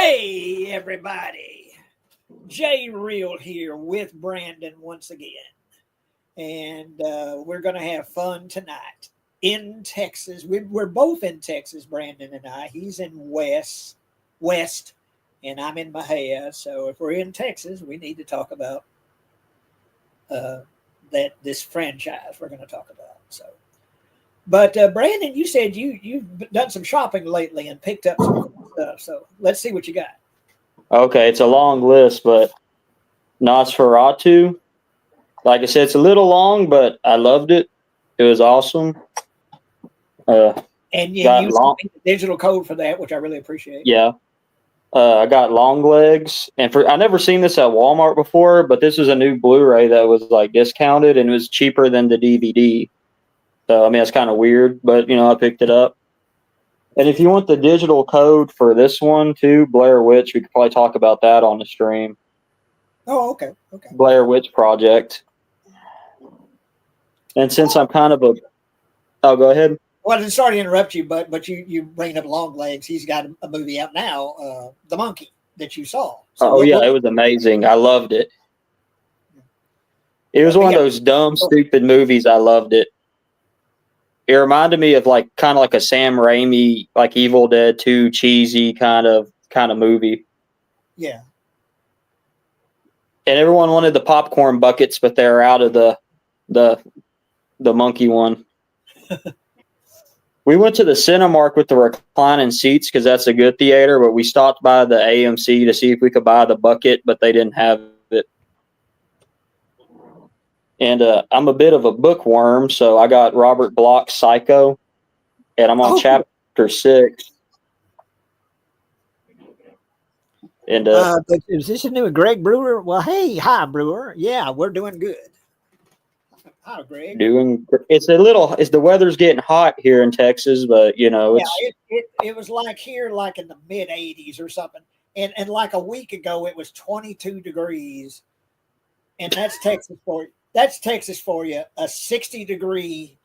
Hey, everybody. Jay Real here with Brandon once again. And we're going to have fun tonight in Texas. We're both in Texas, Brandon and I. He's in West, and I'm in Mahia. So if we're in Texas, we need to talk about this franchise we're going to talk about. But Brandon, you said you've done some shopping lately and picked up some stuff. So let's see what you got. Okay, it's a long list, but Nosferatu, like I said, it's a little long, but I loved it. It was awesome. And you used the digital code for that, which I really appreciate. Yeah. I got Long Legs, and I never seen this at Walmart before, but this was a new Blu-ray that was like discounted and it was cheaper than the DVD. So I mean, it's kind of weird, but I picked it up. And if you want the digital code for this one too, Blair Witch, we could probably talk about that on the stream. Oh, okay. Blair Witch Project. And since I'm kind of go ahead. Well, I'm sorry to interrupt you, but you bring up Long Legs. He's got a movie out now, The Monkey, that you saw. So it was amazing. I loved it. It was one of those dumb, stupid movies. I loved it. It reminded me of kind of like a Sam Raimi, like Evil Dead 2 cheesy kind of movie. Yeah. And everyone wanted the popcorn buckets, but they're out of the monkey one. We went to the Cinemark with the reclining seats because that's a good theater, but we stopped by the AMC to see if we could buy the bucket, but they didn't have it. And I'm a bit of a bookworm, so I got Robert Bloch's Psycho, and I'm on chapter 6. And is this a new Greg Brewer? Well, hey, hi Brewer. Yeah, we're doing good. Hi, Greg. It's the weather's getting hot here in Texas, but it was like here, like in the mid 80s or something, and like a week ago it was 22 degrees, and that's Texas for you. That's Texas for you. A 60-degree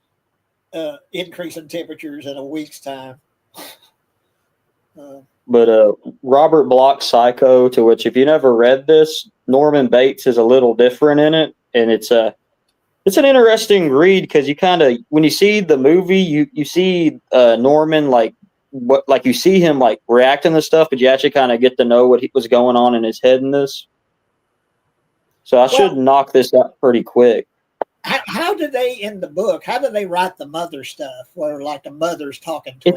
increase in temperatures in a week's time. But Robert Bloch's Psycho, to which if you never read this, Norman Bates is a little different in it, and it's an interesting read because you kind of, when you see the movie, you see Norman you see him like reacting to stuff, but you actually kind of get to know what was going on in his head in this. So I should knock this out pretty quick. How do they, in the book, how do they write the mother stuff where like the mother's talking to him?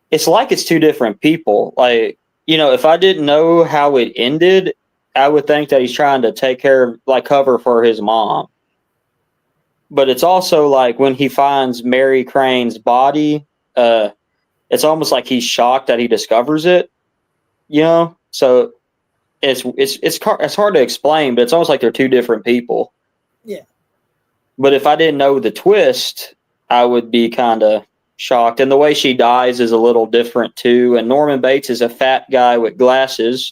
It's like it's two different people. Like, if I didn't know how it ended, I would think that he's trying to take care of, cover for his mom. But it's also like when he finds Mary Crane's body, it's almost like he's shocked that he discovers it, So it's hard to explain, but it's almost like they're two different people. Yeah. But if I didn't know the twist, I would be kind of shocked. And the way she dies is a little different too. And Norman Bates is a fat guy with glasses.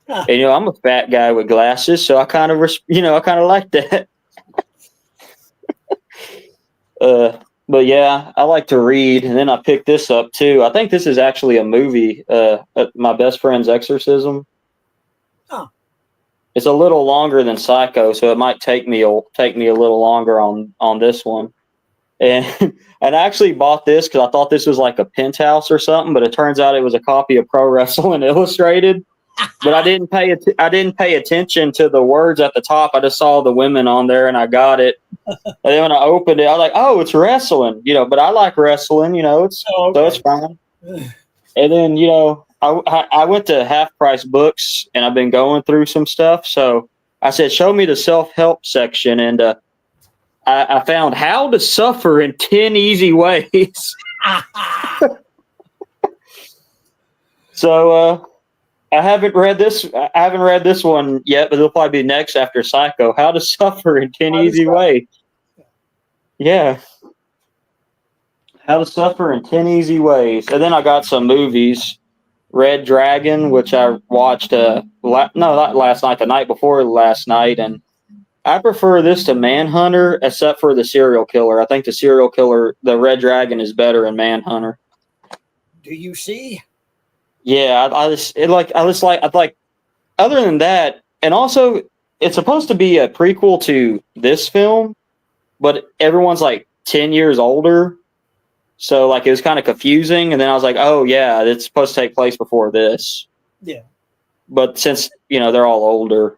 Huh. And I'm a fat guy with glasses, so I kind of like that. But yeah, I like to read, and then I picked this up too. I think this is actually a movie. My Best Friend's Exorcism. Oh. It's a little longer than Psycho, so it might take me a little longer on this one. And I actually bought this because I thought this was like a Penthouse or something, but it turns out it was a copy of Pro Wrestling Illustrated. But I didn't pay attention to the words at the top. I just saw the women on there, and I got it. And then when I opened it, I was like, "Oh, it's wrestling," But I like wrestling, so it's fine. And then I went to Half Price Books, and I've been going through some stuff. So I said, "Show me the self-help section," and I found How to Suffer in 10 Easy Ways. So I haven't read this one yet, but it'll probably be next after Psycho. How to Suffer in 10 Easy Ways. Yeah. How to Suffer in 10 Easy Ways. And then I got some movies. Red Dragon, which I watched not last night, the night before last night, and I prefer this to Manhunter, except for the serial killer. I think the Red Dragon is better in Manhunter. Do you see? Yeah, I just like, I like, other than that, and also it's supposed to be a prequel to this film, but everyone's like 10 years older. So like it was kind of confusing. And then I was like, oh yeah, it's supposed to take place before this. Yeah. But since, they're all older.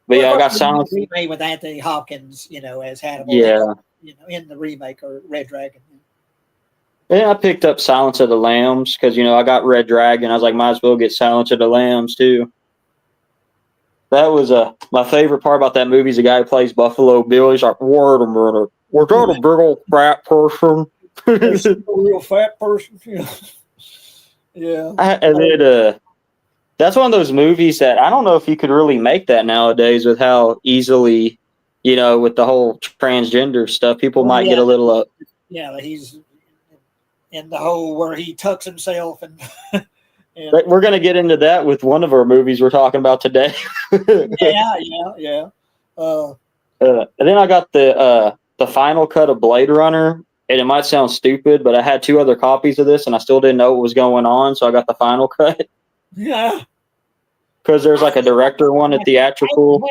But Well, of yeah, I course, got the Silence. remake with Anthony Hopkins, as Hannibal, Yeah. in the remake or Red Dragon. And I picked up Silence of the Lambs because, I got Red Dragon. I was like, might as well get Silence of the Lambs too. That was my favorite part about that movie is the guy who plays Buffalo Bill. He's like, wait a minute. Was that a big old fat person? A real fat person. Yeah. And then that's one of those movies that I don't know if you could really make that nowadays with how easily, with the whole transgender stuff, people might get a little up. Yeah, he's in the whole where he tucks himself and. But we're going to get into that with one of our movies we're talking about today. Yeah. And then I got the final cut of Blade Runner, and it might sound stupid, but I had 2 other copies of this, and I still didn't know what was going on, so I got the final cut. Yeah. Because there's like a director one, a theatrical.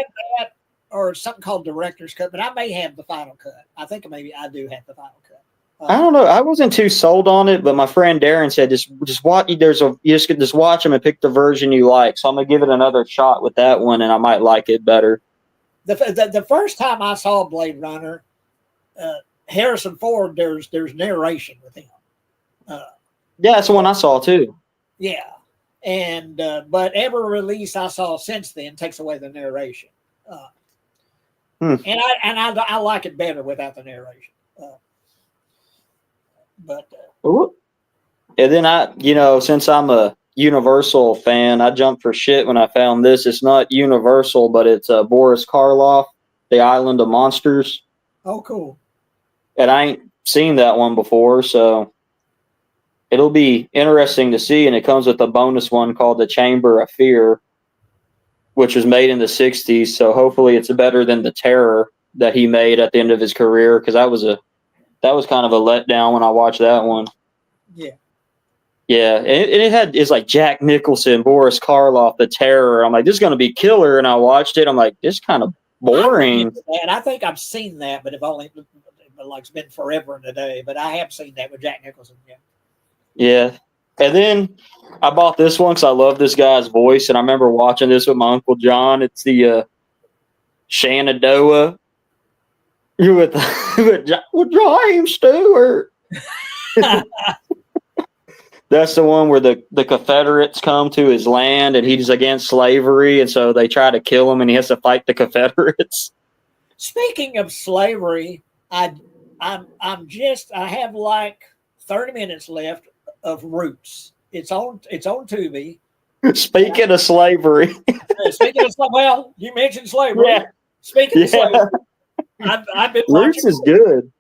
Or something called director's cut, but I may have the final cut. I think maybe I do have the final cut. I don't know. I wasn't too sold on it, but my friend Darren said just watch. You just watch them and pick the version you like. So I'm gonna give it another shot with that one, and I might like it better. The first time I saw Blade Runner, Harrison Ford, there's narration with him. Yeah, that's the one I saw too. Yeah, and but every release I saw since then takes away the narration, and I like it better without the narration. But and then since I'm a Universal fan, I jumped for shit when I found this. It's not Universal, but it's Boris Karloff, The Island of Monsters. Oh, cool. And I ain't seen that one before, so it'll be interesting to see. And it comes with a bonus one called The Chamber of Fear, which was made in the 60s. So hopefully it's better than The Terror that he made at the end of his career, because that was kind of a letdown when I watched that one. Yeah. Yeah, and it's like Jack Nicholson, Boris Karloff, The Terror. I'm like, this is going to be killer. And I watched it. I'm like, this is kind of boring. And I think I've seen that, but it's been forever and a day. But I have seen that with Jack Nicholson. Yeah. Yeah. And then I bought this one because I love this guy's voice. And I remember watching this with my Uncle John. It's the Shenandoah. You with James Stewart. That's the one where the Confederates come to his land and he's against slavery, and so they try to kill him and he has to fight the Confederates. Speaking of slavery, I have like 30 minutes left of Roots. It's on Tubi. Speaking of slavery. Speaking of slavery, well, you mentioned slavery. Yeah. Speaking of slavery, I've been watching Roots is good.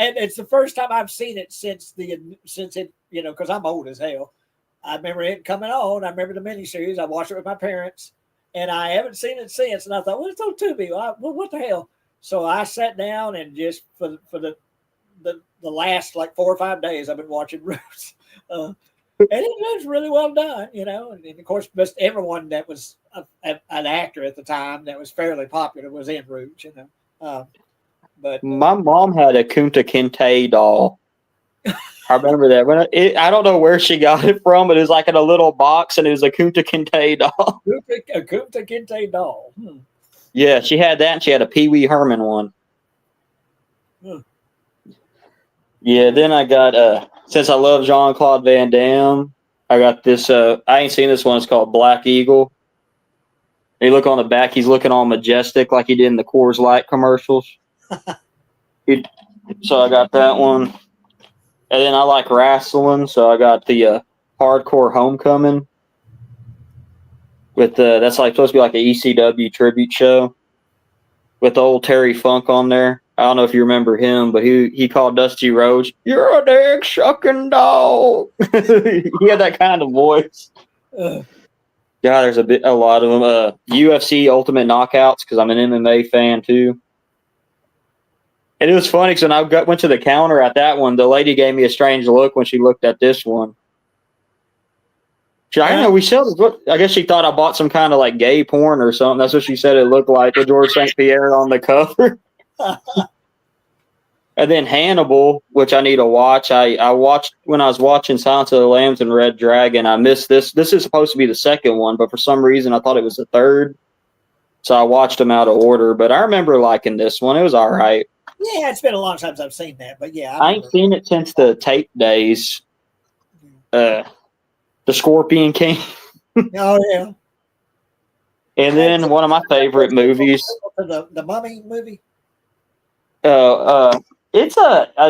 And it's the first time I've seen it since it, because I'm old as hell. I remember it coming on. I remember the miniseries. I watched it with my parents, and I haven't seen it since. And I thought, well, it's on Tubi. Well, what the hell? So I sat down and just for the last like 4 or 5 days, I've been watching Roots. And it was really well done, And of course, just everyone that was an actor at the time that was fairly popular was in Roots, But my mom had a Kunta Kinte doll. I remember that. I don't know where she got it from, but it was like in a little box, and it was a Kunta Kinte doll. A Kunta Kinte doll. Yeah, she had that, and she had a Pee Wee Herman one. Yeah, then I got, since I love Jean-Claude Van Damme, I got this, I ain't seen this one. It's called Black Eagle. You look on the back, he's looking all majestic like he did in the Coors Light commercials. So I got that one. And then I like wrestling, so I got the Hardcore Homecoming. That's like supposed to be like an ECW tribute show with the old Terry Funk on there. I don't know if you remember him, but he called Dusty Rhodes, "You're a dick sucking dog." He had that kind of voice. Yeah, there's a lot of them. UFC Ultimate Knockouts, because I'm an MMA fan too. And it was funny because when I went to the counter at that one, the lady gave me a strange look when she looked at this one. I don't know. We sell. I guess she thought I bought some kind of like gay porn or something. That's what she said it looked like with George St. Pierre on the cover. And then Hannibal, which I need to watch. I watched when I was watching Silence of the Lambs and Red Dragon. I missed this. This is supposed to be the second one, but for some reason I thought it was the third. So I watched them out of order. But I remember liking this one. It was all right. Yeah, it's been a long time since I've seen that, but yeah, I ain't seen it since the tape days. The Scorpion King. Oh yeah. And then one of my favorite movies. The Mummy movie. I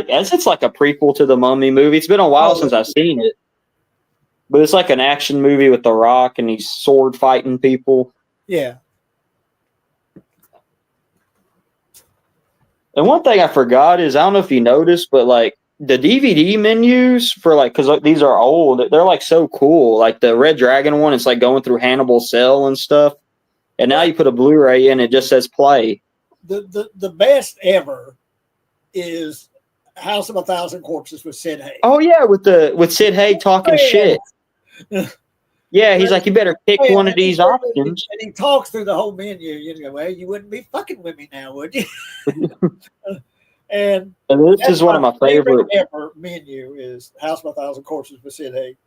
guess it's like a prequel to the Mummy movie. It's been a while since I've seen it, but it's like an action movie with The Rock and he's sword fighting people. Yeah. And one thing I forgot is I don't know if you noticed, but like the DVD menus for like because like, these are old, they're like so cool. Like the Red Dragon one, it's like going through Hannibal's cell and stuff. And now you put a Blu-ray in, it just says play. The best ever is House of a Thousand Corpses with Sid Haig. Oh yeah, with Sid Haig talking shit. Yeah, he's like, you better pick one of these options. And he talks through the whole menu. You know, well, you wouldn't be fucking with me now, would you? and this is one of my favorite ever menu is House of a Thousand Corpses with Sid Haig.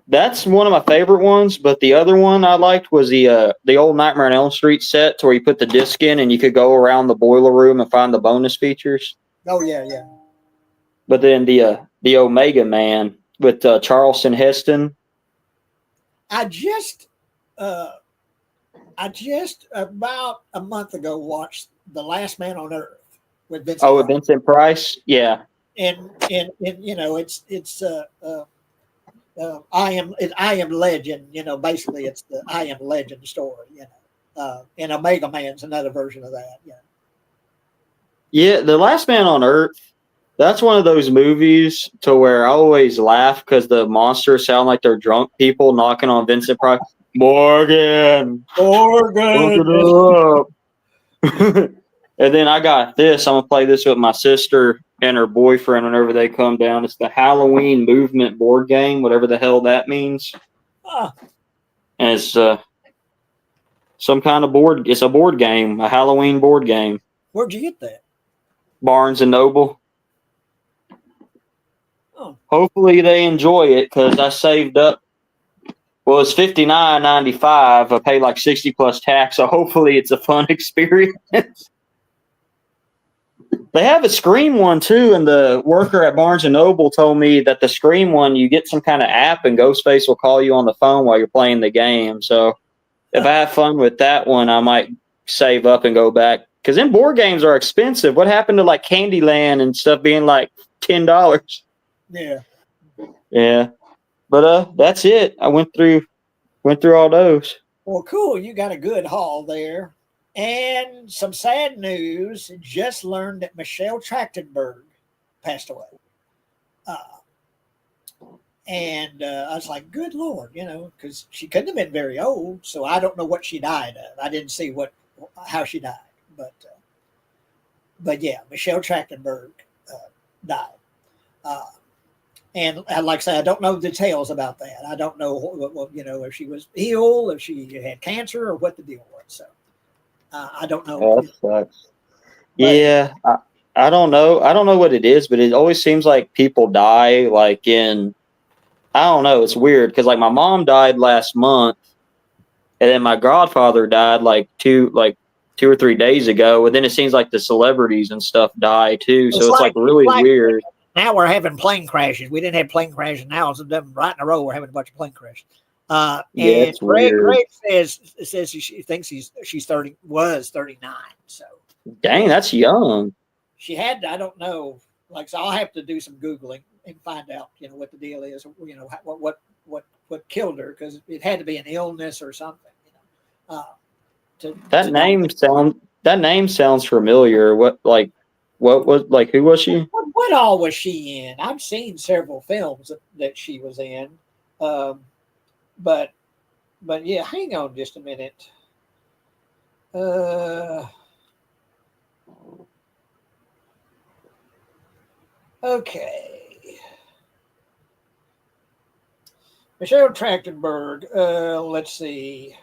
That's one of my favorite ones, but the other one I liked was the old Nightmare on Elm Street set, where you put the disc in and you could go around the boiler room and find the bonus features. Oh yeah, yeah. But then the Omega Man with Charleston Heston. I just about a month ago watched The Last Man on Earth with Vincent. Oh, with Vincent Price, yeah. And you know it's I am Legend. You know, basically it's the I Am Legend story. You know, and Omega Man's another version of that. Yeah. Yeah, The Last Man on Earth. That's one of those movies to where I always laugh because the monsters sound like they're drunk people knocking on Vincent Price. Morgan. And then I got this. I'm gonna play this with my sister and her boyfriend whenever they come down. It's the Halloween Movement board game, whatever the hell that means. And it's some kind of board. It's a board game, a Halloween board game. Where'd you get that? Barnes and Noble. Oh. Hopefully they enjoy it because I saved up. Well, it's $59.95. I paid like 60 plus tax, so hopefully it's a fun experience. They have a Scream one too, and the worker at Barnes and Noble told me that the Scream one, you get some kind of app, and Ghostface will call you on the phone while you're playing the game. So if I have fun with that one, I might save up and go back because then board games are expensive. What happened to like Candyland and stuff being like $10? Yeah. But that's it. I went through all those. Well, cool. You got a good haul there. And some sad news. Just learned that Michelle Trachtenberg passed away. And I was like, good Lord, you know, because she couldn't have been very old. So I don't know what she died of. I didn't see how she died. But yeah, Michelle Trachtenberg died. And like I said, I don't know details about that. I don't know, you know, if she was ill, if she had cancer, or what the deal was. So I don't know. Oh, that sucks. Yeah, I don't know. I don't know what it is, but it always seems like people die like in. I don't know. It's weird because like my mom died last month, and then my godfather died like two or 3 days ago, and then it seems like the celebrities and stuff die too. So it's like really weird. Now we're having plane crashes. We didn't have plane crashes. Now it's them right in a row. We're having a bunch of plane crashes. Yeah, and it's weird. Greg says she thinks she's 30, was 39. So dang, that's young. She had I don't know. Like, so I'll have to do some Googling and find out, you know, what the deal is. You know, what killed her, because it had to be an illness or something. You know, that name sounds familiar. What was like? Who was she? What all was she in? I've seen several films that she was in, but yeah. Hang on just a minute. Okay. Michelle Trachtenberg. Let's see.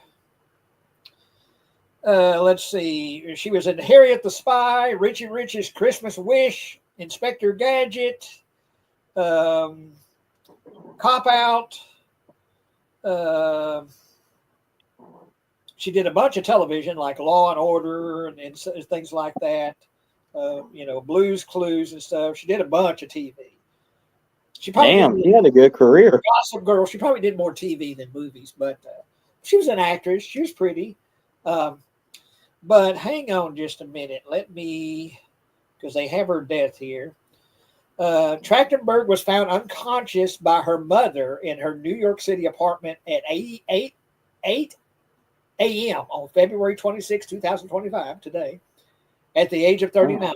Let's see. She was in Harriet the Spy, Richie Rich's Christmas Wish, Inspector Gadget, Cop Out. She did a bunch of television like Law and Order and things like that. Blues Clues and stuff. She did a bunch of TV. She had a good career. Gossip Girl. She probably did more TV than movies, but she was an actress. She was pretty. But hang on just a minute. Because they have her death here. Trachtenberg was found unconscious by her mother in her New York City apartment at 8 a.m. on February 26, 2025, today, at the age of 39.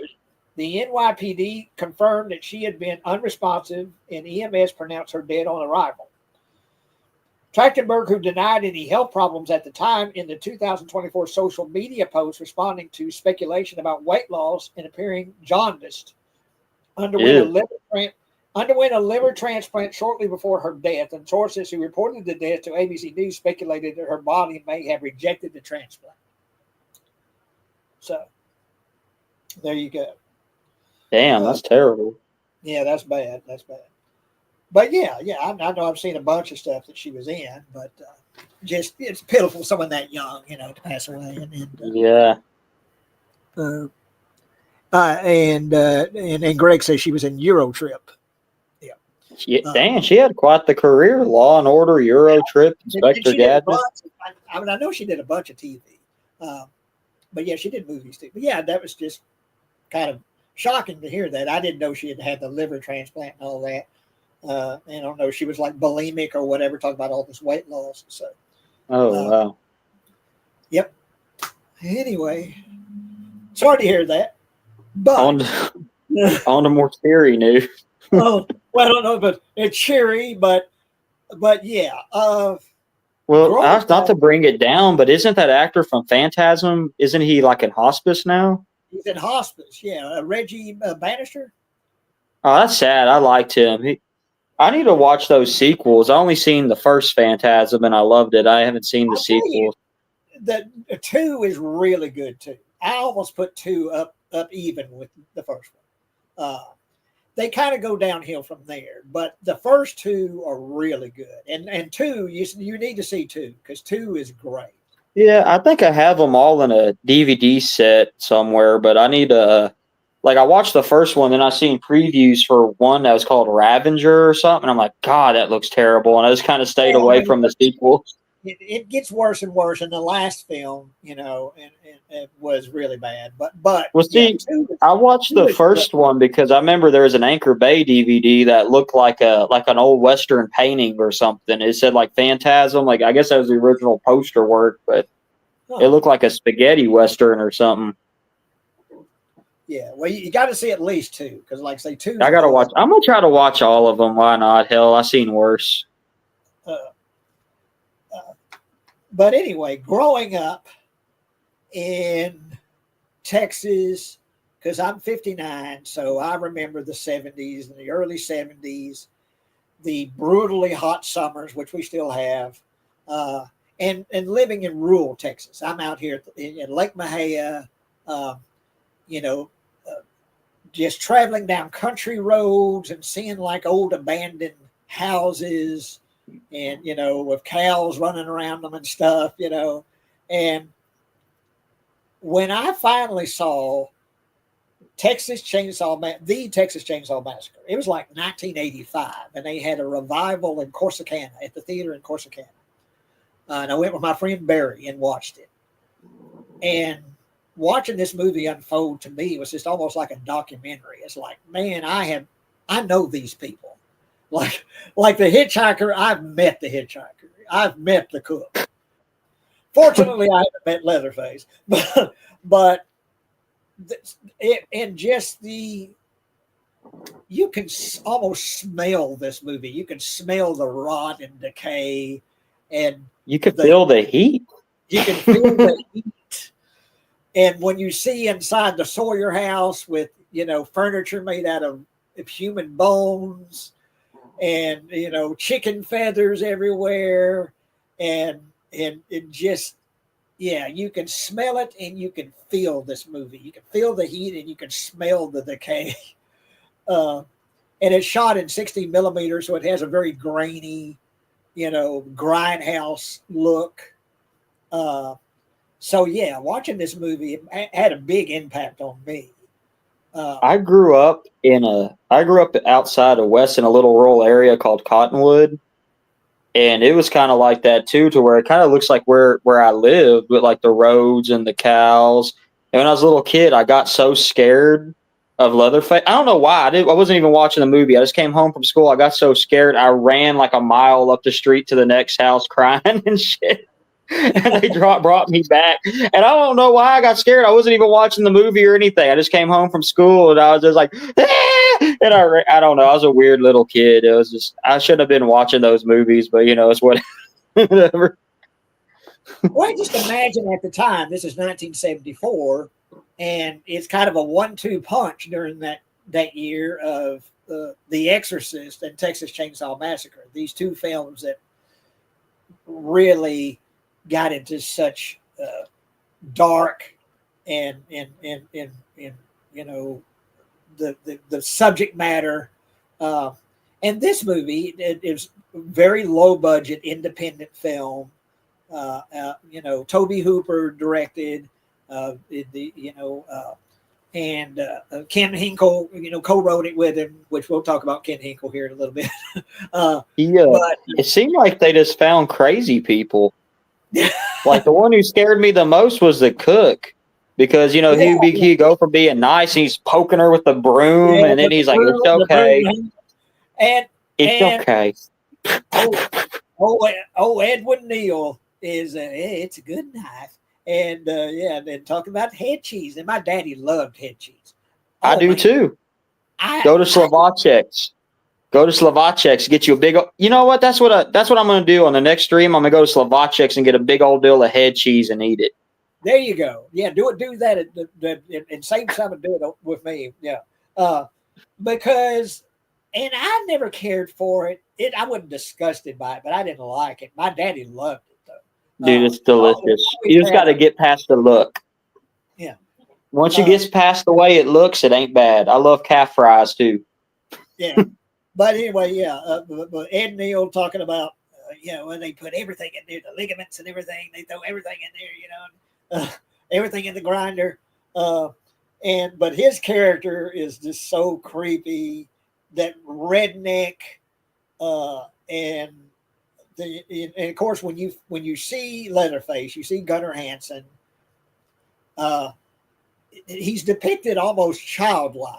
The NYPD confirmed that she had been unresponsive, and EMS pronounced her dead on arrival. Trachtenberg, who denied any health problems at the time, in the 2024 social media post responding to speculation about weight loss and appearing jaundiced, underwent a liver transplant shortly before her death, and sources who reported the death to ABC News speculated that her body may have rejected the transplant. So, there you go. Damn, that's terrible. Yeah, that's bad. That's bad. But yeah, I know I've seen a bunch of stuff that she was in, but just it's pitiful someone that young, to pass away. And Greg says she was in Eurotrip. Damn, she had quite the career. Law and Order, Eurotrip, Inspector Gadget. I know she did a bunch of TV. But yeah, she did movies too. But yeah, that was just kind of shocking to hear that. I didn't know she had had the liver transplant and all that. And I don't know, she was like bulimic or whatever, talking about all this weight loss. So, wow. Yep. Anyway, sorry to hear that. But on to more scary news. Well, I don't know, but it's cheery, but yeah. Not to bring it down, but isn't that actor from Phantasm? Isn't he like in hospice now? He's in hospice, yeah. Reggie Bannister. Oh, that's sad. I liked him. I need to watch those sequels. I only seen the first Phantasm and I loved it. I haven't seen the sequels. The 2 is really good too. I almost put 2 up even with the first one. They kind of go downhill from there, but the first 2 are really good. And 2, you need to see 2 because 2 is great. Yeah, I think I have them all in a DVD set somewhere, but I need to. I watched the first one, then I seen previews for one that was called Ravager or something. And I'm like, God, that looks terrible. And I just kind of stayed away from the sequel. It gets worse and worse. And the last film, and it was really bad. But I watched the first one because I remember there was an Anchor Bay DVD that looked like an old Western painting or something. It said like Phantasm. I guess that was the original poster work, but it looked like a spaghetti Western or something. Yeah, well, you got to see at least 2 because, like, say 2. I got to watch. I'm gonna try to watch all of them. Why not? Hell, I seen worse. But anyway, growing up in Texas, because I'm 59, so I remember the 70s and the early 70s, the brutally hot summers, which we still have, and living in rural Texas. I'm out here in Lake Mejia, just traveling down country roads and seeing like old abandoned houses and, with cows running around them and stuff, and when I finally saw the Texas Chainsaw Massacre, it was like 1985 and they had a revival in Corsicana at the theater in Corsicana. And I went with my friend Barry and watched it. And watching this movie unfold to me was just almost like a documentary. It's like, man, I know these people. Like the hitchhiker, I've met the hitchhiker. I've met the cook. Fortunately, I haven't met Leatherface, but you can almost smell this movie. You can smell the rot and decay, and you can feel the heat. You can feel the heat. And when you see inside the Sawyer house with, furniture made out of human bones and chicken feathers everywhere, and it just, yeah, you can smell it and you can feel this movie. You can feel the heat and you can smell the decay. And it's shot in 60 millimeters, so it has a very grainy, grindhouse look. So yeah, watching this movie, it had a big impact on me. I grew up outside of Weston, a little rural area called Cottonwood, and it was kind of like that too, to where it kind of looks like where I lived, with like the roads and the cows. And when I was a little kid, I got so scared of Leatherface. I don't know why. I wasn't even watching the movie. I just came home from school. I got so scared, I ran like a mile up the street to the next house crying and shit. And they brought me back. And I don't know why I got scared. I wasn't even watching the movie or anything. I just came home from school and I was just like, ah! And I don't know. I was a weird little kid. It was just, I shouldn't have been watching those movies, but it's whatever. Well, just imagine at the time, this is 1974, and it's kind of a 1-2 punch during that year of The Exorcist and Texas Chainsaw Massacre. These two films that really got into such dark and the subject matter. And this movie, it was very low budget independent film. Tobe Hooper directed, and Ken Hinkle, co-wrote it with him, which we'll talk about Ken Hinkle here in a little bit. But it seemed like they just found crazy people. Like the one who scared me the most was the cook, because he'd go from being nice and he's poking her with the broom, and then he's like, "It's okay," and it's okay. Edwin Neal is it's a good knife, and then talking about head cheese, and my daddy loved head cheese. I do too. Go to Slovacek's. Go to Slovacek's, get you a big. You know what? That's what I'm going to do on the next stream. I'm going to go to Slovacek's and get a big old deal of head cheese and eat it. There you go. Yeah, do that and save some and do it with me. Yeah, because I never cared for it. I wasn't disgusted by it, but I didn't like it. My daddy loved it though. Dude, it's delicious. You just got to get past the look. Yeah. Once you get past the way it looks, it ain't bad. I love calf fries too. Yeah. But anyway, but Ed Neal talking about, when they put everything in there, the ligaments and everything, they throw everything in there, everything in the grinder. But his character is just so creepy, that redneck, and of course when you see Leatherface, you see Gunnar Hansen. He's depicted almost childlike,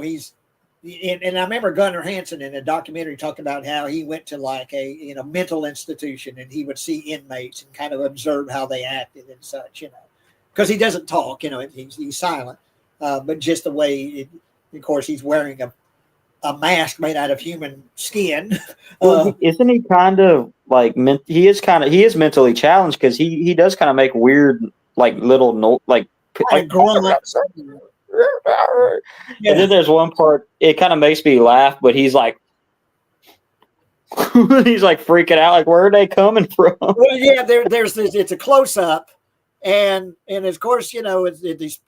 he's, and I remember Gunnar Hansen in a documentary talking about how he went to like a mental institution, and he would see inmates and kind of observe how they acted and such, because he doesn't talk, he's silent, but just the way, of course, he's wearing a mask made out of human skin. Well, isn't he kind of like he is mentally challenged, because he does kind of make weird like little grunts. Yeah. And then there's one part, it kind of makes me laugh, but he's like he's like freaking out, like, where are they coming from? Well, yeah, there's this, it's a close up, and of course, it's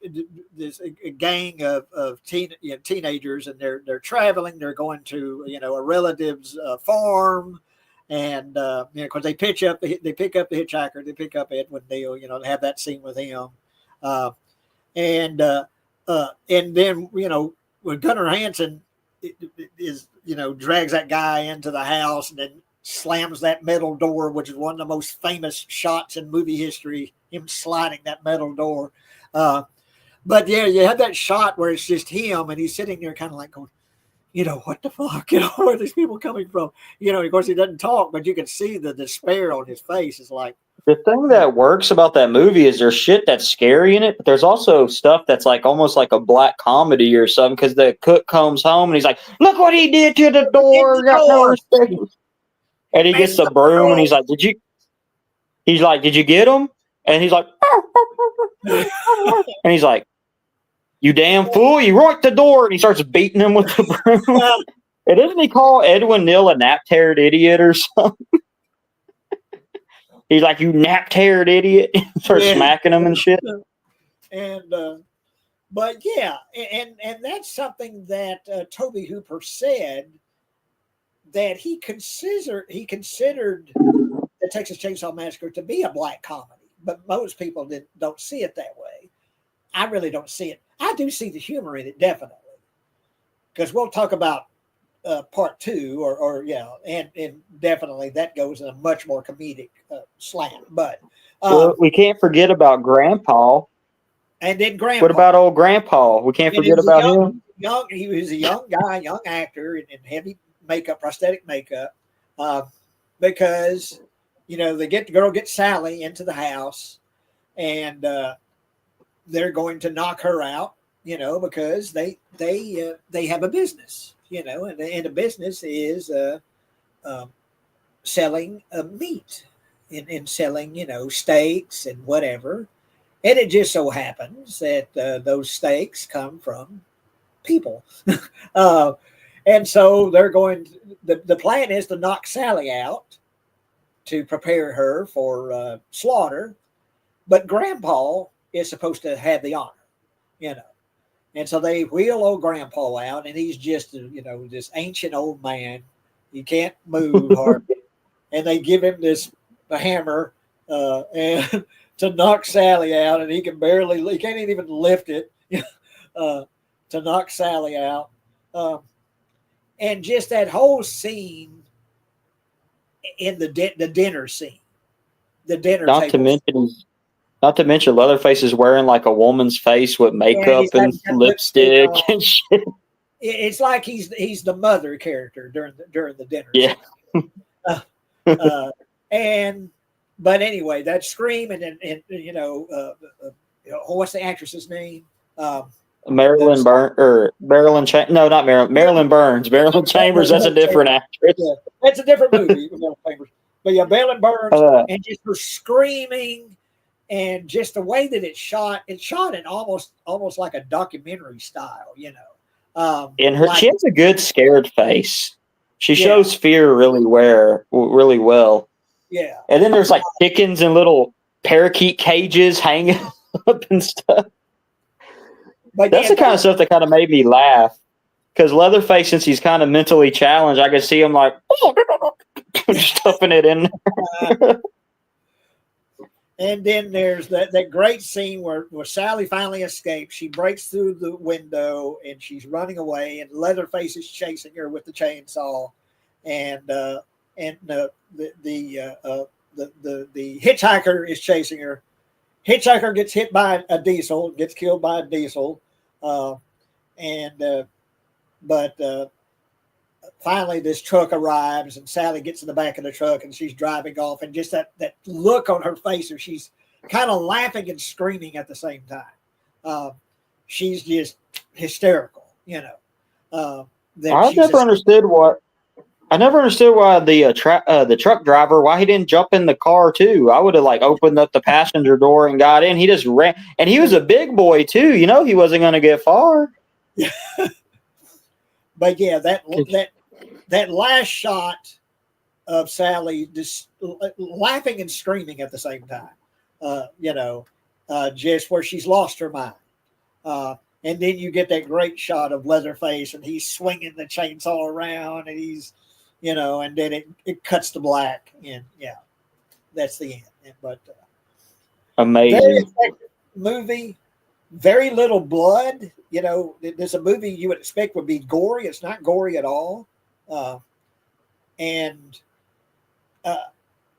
this a gang of teenagers, and they're traveling, they're going to a relative's farm, and because they pick up the hitchhiker, they pick up Edwin Neal, to have that scene with him, and then when Gunnar Hansen is drags that guy into the house and then slams that metal door, which is one of the most famous shots in movie history, him sliding that metal door. But yeah, you have that shot where it's just him, and he's sitting there kind of like going, what the fuck, where are these people coming from? Of course he doesn't talk, but you can see the despair on his face. It's like, the thing that works about that movie is there's shit that's scary in it, but there's also stuff that's like almost like a black comedy or something, because the cook comes home and he's like, look what he did to the door. Got no respect. And he gets the broom and he's like, did you get him? And he's like, and he's like, "You damn fool! You rocked the door!" And he starts beating him with the broom. And doesn't he call Edwin Neal a nap-haired idiot or something? He's like, "You nap-haired idiot!" Starts smacking him and shit. And but yeah, and that's something that Tobe Hooper said, that he considered the Texas Chainsaw Massacre to be a black comedy, but most people don't see it that way. I really don't see it. I do see the humor in it, definitely, because we'll talk about part 2, or and definitely that goes in a much more comedic slant. But well, we can't forget about Grandpa. And then Grandpa. What about old Grandpa? We can't forget about him. He was a young guy, young actor in heavy makeup, prosthetic makeup, because the girl gets Sally into the house, and they're going to knock her out, because they have a business, and the business is selling meat and selling steaks and whatever. And it just so happens that those steaks come from people. And so they're the plan is to knock Sally out to prepare her for slaughter. But Grandpa is supposed to have the honor, And so they wheel old Grandpa out, and he's just, this ancient old man. He can't move hardly. And they give him a hammer and to knock Sally out, and he can't even lift it to knock Sally out. And just that whole scene in the dinner scene, the dinner table. Not to mention Leatherface is wearing like a woman's face with makeup and lipstick and shit. It's like he's the mother character during the dinner. Yeah. But anyway, that scream and what's the actress's name? Marilyn Burns. Marilyn Chambers. That's a different actress. Yeah, that's a different movie. But yeah, Marilyn Burns, and just her screaming, and just the way that it's shot in almost like a documentary style, And she has a good scared face. She shows fear really well. Yeah. And then there's like chickens and little parakeet cages hanging up and stuff. But that's the kind of stuff that kind of made me laugh. Because Leatherface, since he's kind of mentally challenged, I could see him like stuffing it in there. And then there's that great scene where Sally finally escapes. She breaks through the window and she's running away, and Leatherface is chasing her with the chainsaw, and the hitchhiker is chasing her. Hitchhiker gets hit by a diesel, gets killed by a diesel, but finally this truck arrives, and Sally gets in the back of the truck, and she's driving off, and just that look on her face, where she's kind of laughing and screaming at the same time. She's just hysterical, I never understood why the truck driver, why he didn't jump in the car too. I would have opened up the passenger door and got in. He just ran, and he was a big boy too. He wasn't going to get far. Yeah. But yeah, that last shot of Sally just laughing and screaming at the same time, just where she's lost her mind. And then you get that great shot of Leatherface, and he's swinging the chainsaw around, and he's, and then it cuts to black, and that's the end. But amazing, very effective movie. Very little blood. There's a movie you would expect would be gory. It's not gory at all, but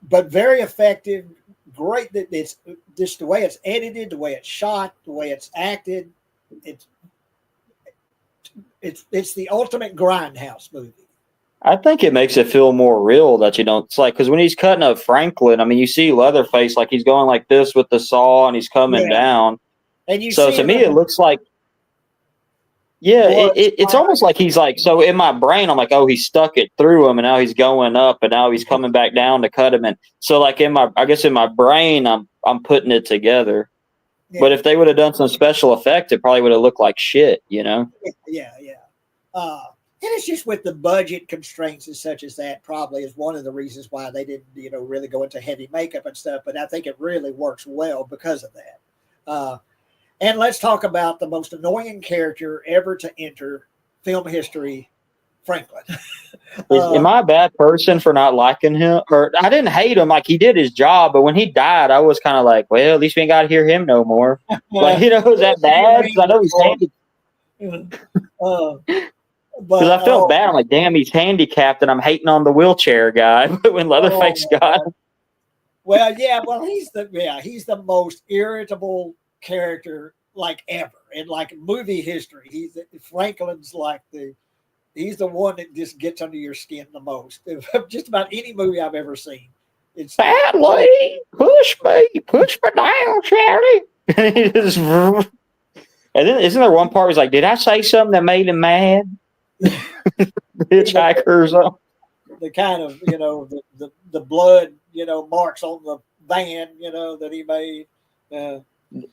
very effective. Great that it's just the way it's edited, the way it's shot, the way it's acted. It's the ultimate grindhouse movie. I think it makes it feel more real that it's like, because when he's cutting up Franklin, I mean, you see Leatherface he's going like this with the saw, and he's coming down. And to me, it looks like, it's almost like he's so in my brain, I'm like, oh, he stuck it through him, and now he's going up, and now he's coming back down to cut him. And so in my brain, I'm putting it together. But if they would have done some special effect, it probably would have looked like shit, Yeah. And it's just with the budget constraints and such as that probably is one of the reasons why they didn't, really go into heavy makeup and stuff. But I think it really works well because of that. And let's talk about the most annoying character ever to enter film history, Franklin. Am I a bad person for not liking him? Or I didn't hate him, like he did his job, but when he died, I was kind of like, well, at least we ain't got to hear him no more. Like, is that bad? Because I know he's handicapped. Because I felt bad. I'm like, damn, he's handicapped, and I'm hating on the wheelchair guy. But when Leatherface got him. Well, he's the most irritable character like ever in like movie history. Franklin's like he's the one that just gets under your skin the most. Just about any movie I've ever seen. It's Sadly, push me down, Charlie. And then isn't there one part where he's like, did I say something that made him mad? Hitchhikers. The kind of, the blood, marks on the van, that he made. And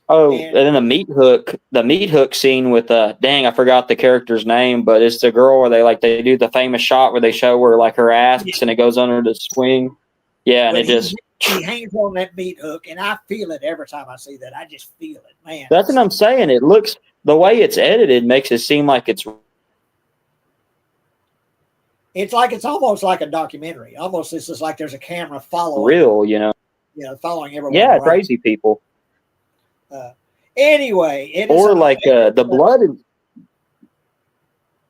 then the meat hook scene with dang, I forgot the character's name, but it's the girl where they do the famous shot where they show her like her ass and it goes under the swing. Yeah, and he hangs on that meat hook, and I feel it every time I see that. I just feel it, man. That's what I'm saying. It looks, the way it's edited makes it seem like it's almost like a documentary. Almost, it's just like there's a camera following real, following everyone. Yeah, around. crazy people. Anyway, the blood.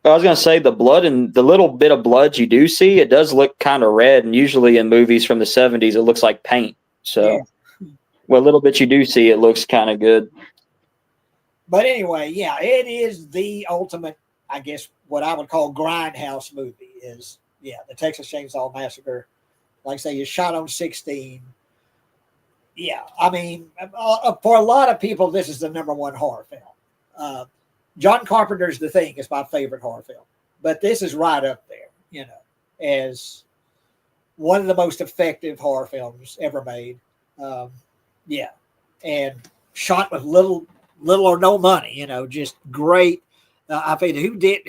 I was going to say the blood and the little bit of blood you do see, it does look kind of red. And usually in movies from the 70s, it looks like paint. So, what little bit you do see, it looks kind of good. But anyway, it is the ultimate, I guess, what I would call grindhouse movie is, the Texas Chainsaw Massacre. Like I say, you shot on 16. Yeah, I mean, for a lot of people, this is the number one horror film. John Carpenter's The Thing is my favorite horror film, but this is right up there, as one of the most effective horror films ever made. And shot with little or no money, just great. I mean, who did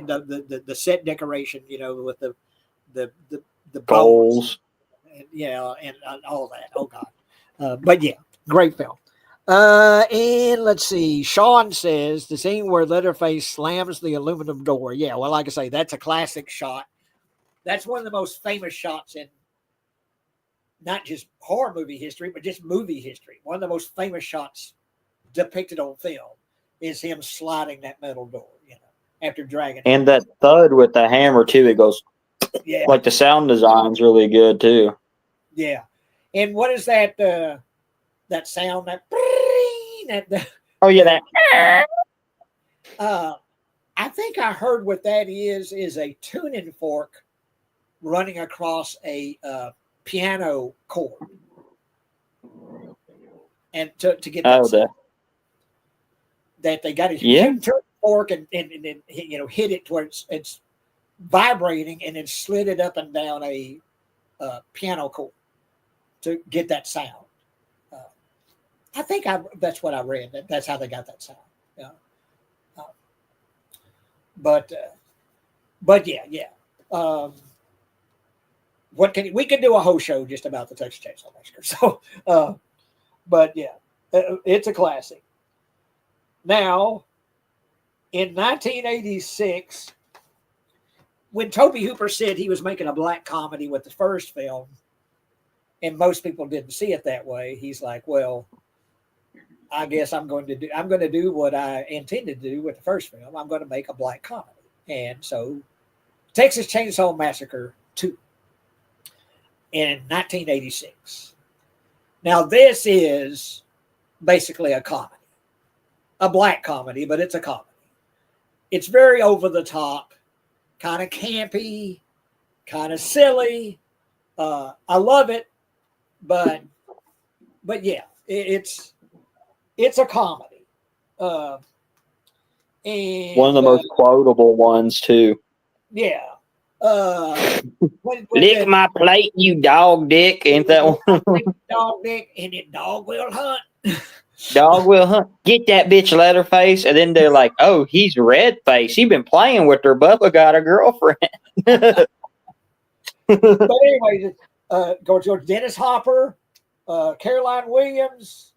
the set decoration, with the goals, and all that. Oh God, but great film. And let's see. Sean says the scene where Leatherface slams the aluminum door. Yeah, well, like I say, that's a classic shot. That's one of the most famous shots in not just horror movie history, but just movie history. One of the most famous shots depicted on film is him sliding that metal door, after dragging. And that thud with the hammer too. It goes, like the sound design's really good too. Yeah, and what is that? That sound that. That. I think I heard what that is a tuning fork running across a piano chord, and to get that they got a tuning fork and hit it to where it's vibrating and then slid it up and down a piano chord to get that sound. I think that's what I read. That's how they got that sound. But yeah. We can do a whole show just about the Texas Chainsaw Massacre. So, but yeah, it's a classic. Now, in 1986, when Tobe Hooper said he was making a black comedy with the first film, and most people didn't see it that way, he's like, well, I guess I'm going to do what I intended to do with the first film. I'm going to make a black comedy. And so Texas Chainsaw Massacre 2 in 1986. Now this is basically a comedy, a black comedy, but it's a comedy. It's very over the top, kind of campy, kind of silly. I love it, but yeah, it's a comedy. And one of the most quotable ones too. Yeah. Lick my plate, you dog dick. Ain't that one? Dog dick, and the dog will hunt. Dog will hunt. Get that bitch Leatherface. And then they're like, oh, he's Redface. He been playing with her. Bubba got a girlfriend. But anyway, George Dennis Hopper, Caroline Williams,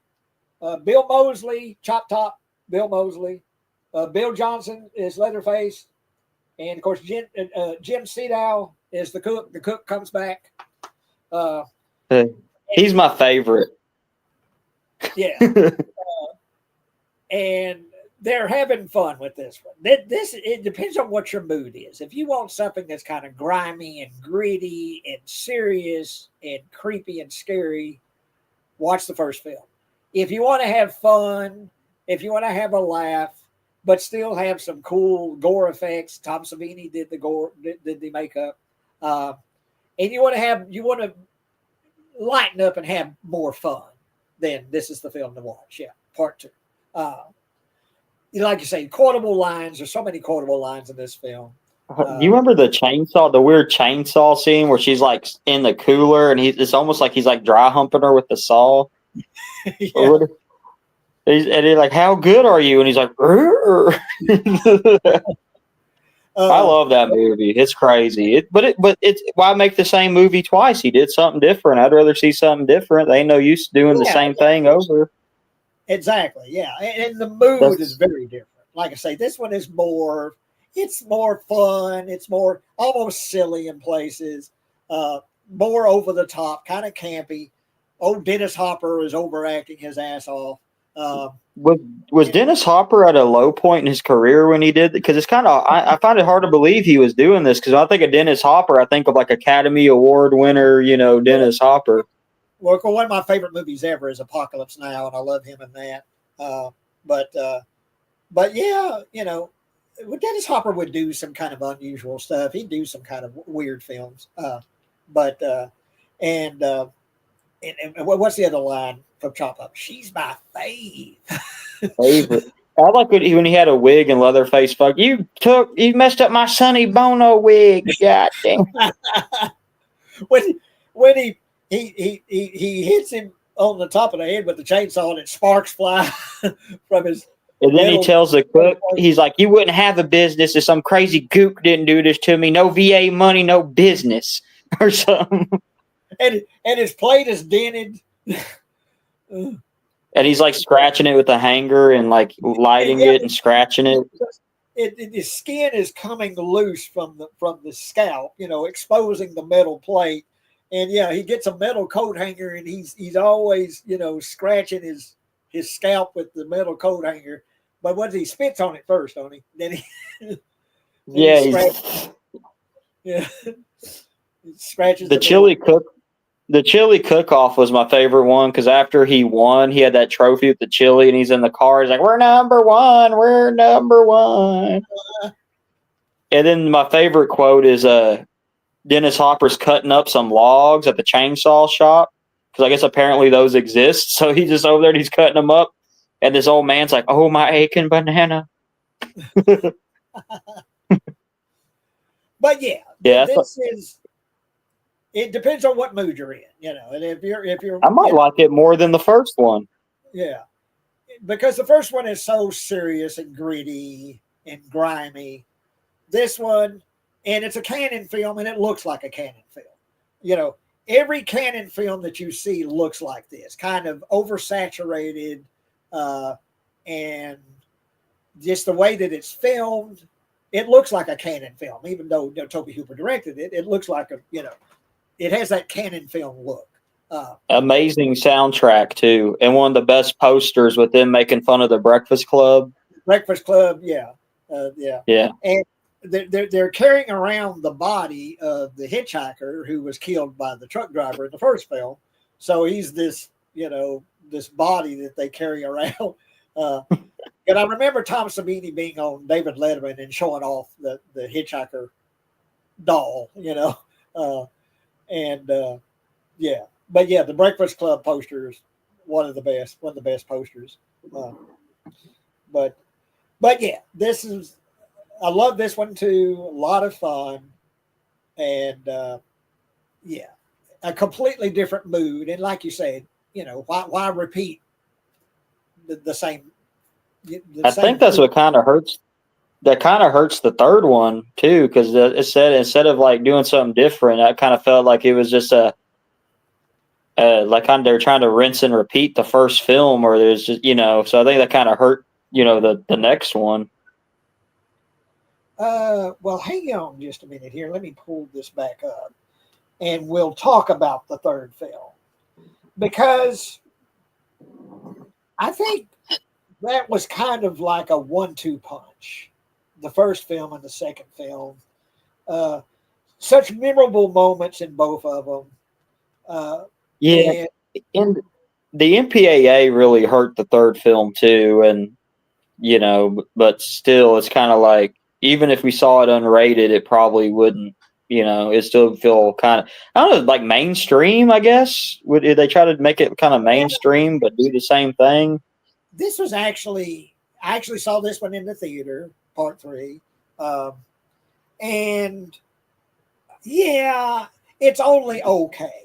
Bill Mosley, Chop Top, Bill Mosley, Bill Johnson is Leatherface, and of course Jim Seadow is the cook. The cook comes back. He's my favorite. Yeah, and they're having fun with this one. It depends on what your mood is. If you want something that's kind of grimy and gritty and serious and creepy and scary, watch the first film. If you want to have fun, if you want to have a laugh, but still have some cool gore effects, Tom Savini did the gore, did the makeup, and you want to lighten up and have more fun, then this is the film to watch. Yeah, part 2. Like you say, quotable lines. There's so many quotable lines in this film. Do you remember the weird chainsaw scene where she's like in the cooler and it's almost like he's like dry humping her with the saw? Yeah. And he's like, how good are you? And he's like, I love that movie. It's crazy. But it's why make the same movie twice? He did something different. I'd rather see something different. They ain't no use doing the same thing over. Exactly. Yeah. And the mood is very different. Like I say, this one is more fun. It's more almost silly in places, more over the top, kind of campy. Old Dennis Hopper is overacting his ass off. Was Dennis Hopper at a low point in his career when he did? Because it's kind of I find it hard to believe he was doing this. Because when I think of Dennis Hopper, I think of like Academy Award winner, Dennis Hopper. Well, one of my favorite movies ever is Apocalypse Now, and I love him in that. But yeah, Dennis Hopper would do some kind of unusual stuff. He'd do some kind of weird films. And what's the other line from Chop Up? She's my favorite. I like when he had a wig and Leatherface. Fuck you messed up my Sonny Bono wig. God damn. when he hits him on the top of the head with the chainsaw and sparks fly from his. And then he tells the cook, he's like, you wouldn't have a business if some crazy gook didn't do this to me. No VA money, no business or something. And his plate is dented. And he's like scratching it with a hanger and like lighting it and scratching it. His skin is coming loose from the scalp, exposing the metal plate. And yeah, he gets a metal coat hanger and he's always, scratching his scalp with the metal coat hanger. But once he spits on it first, don't he? Then he he scratches the chili cook. The chili cook-off was my favorite one because after he won, he had that trophy with the chili, and he's in the car. He's like, "We're number one. We're number one." And then my favorite quote is Dennis Hopper's cutting up some logs at the chainsaw shop because I guess apparently those exist. So he's just over there and he's cutting them up, and this old man's like, "Oh, my aching banana." But this is. It depends on what mood you're in, and if you're, I might like it more than the first one. Yeah, because the first one is so serious and gritty and grimy. This one, and it's a Cannon film, and it looks like a Cannon film. Every Cannon film that you see looks like this, kind of oversaturated, and just the way that it's filmed, it looks like a Cannon film. Even though Tobe Hooper directed it, it looks like it has that Cannon film look. Amazing soundtrack too, and one of the best posters with them making fun of the Breakfast Club. Breakfast Club, yeah. And they're carrying around the body of the hitchhiker who was killed by the truck driver in the first film. So he's this, this body that they carry around. And I remember Tom Savini being on David Letterman and showing off the hitchhiker doll, But the Breakfast Club poster is one of the best posters. But I love this one too. A lot of fun, and a completely different mood. And like you said, why repeat the same. I think that's what kind of hurts. That kind of hurts the third one too, because it said instead of like doing something different, I kind of felt like it was just like kind of they're trying to rinse and repeat the first film, or there's just So I think that kind of hurt the next one. Well, hang on just a minute here. Let me pull this back up, and we'll talk about the third film, because I think that was kind of like a 1-2 punch. The first film and the second film, such memorable moments in both of them. Yeah, and the MPAA really hurt the third film too, and but still, it's kind of like even if we saw it unrated, it probably wouldn't. It still feel kind of I don't know, like mainstream. I guess would they try to make it kind of mainstream, but do the same thing? This was I actually saw this one in the theater, part 3, and yeah, it's only okay.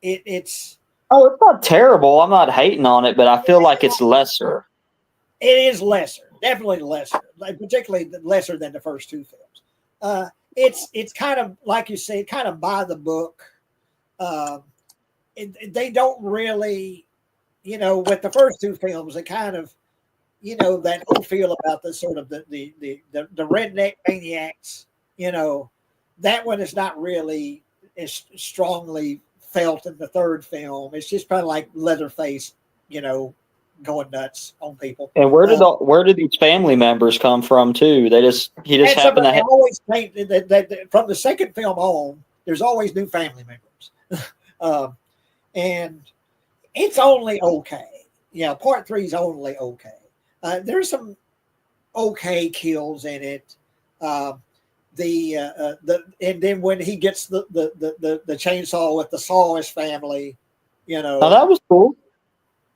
It's not terrible. I'm not hating on it, but I feel like it's lesser. It is lesser, definitely lesser, particularly lesser than the first 2 films. It's kind of like you say, kind of by the book. They don't really, with the first 2 films, they kind of, that whole feel about the sort of the redneck maniacs. That one is not really as strongly felt in the third film. It's just kind of like Leatherface, going nuts on people. And where did these family members come from too? He just happened to always paint that from the second film on. There's always new family members, and it's only okay. Yeah, part 3 is only okay. There's some okay kills in it. And then when he gets the chainsaw with the Sawis family, Oh, that was cool.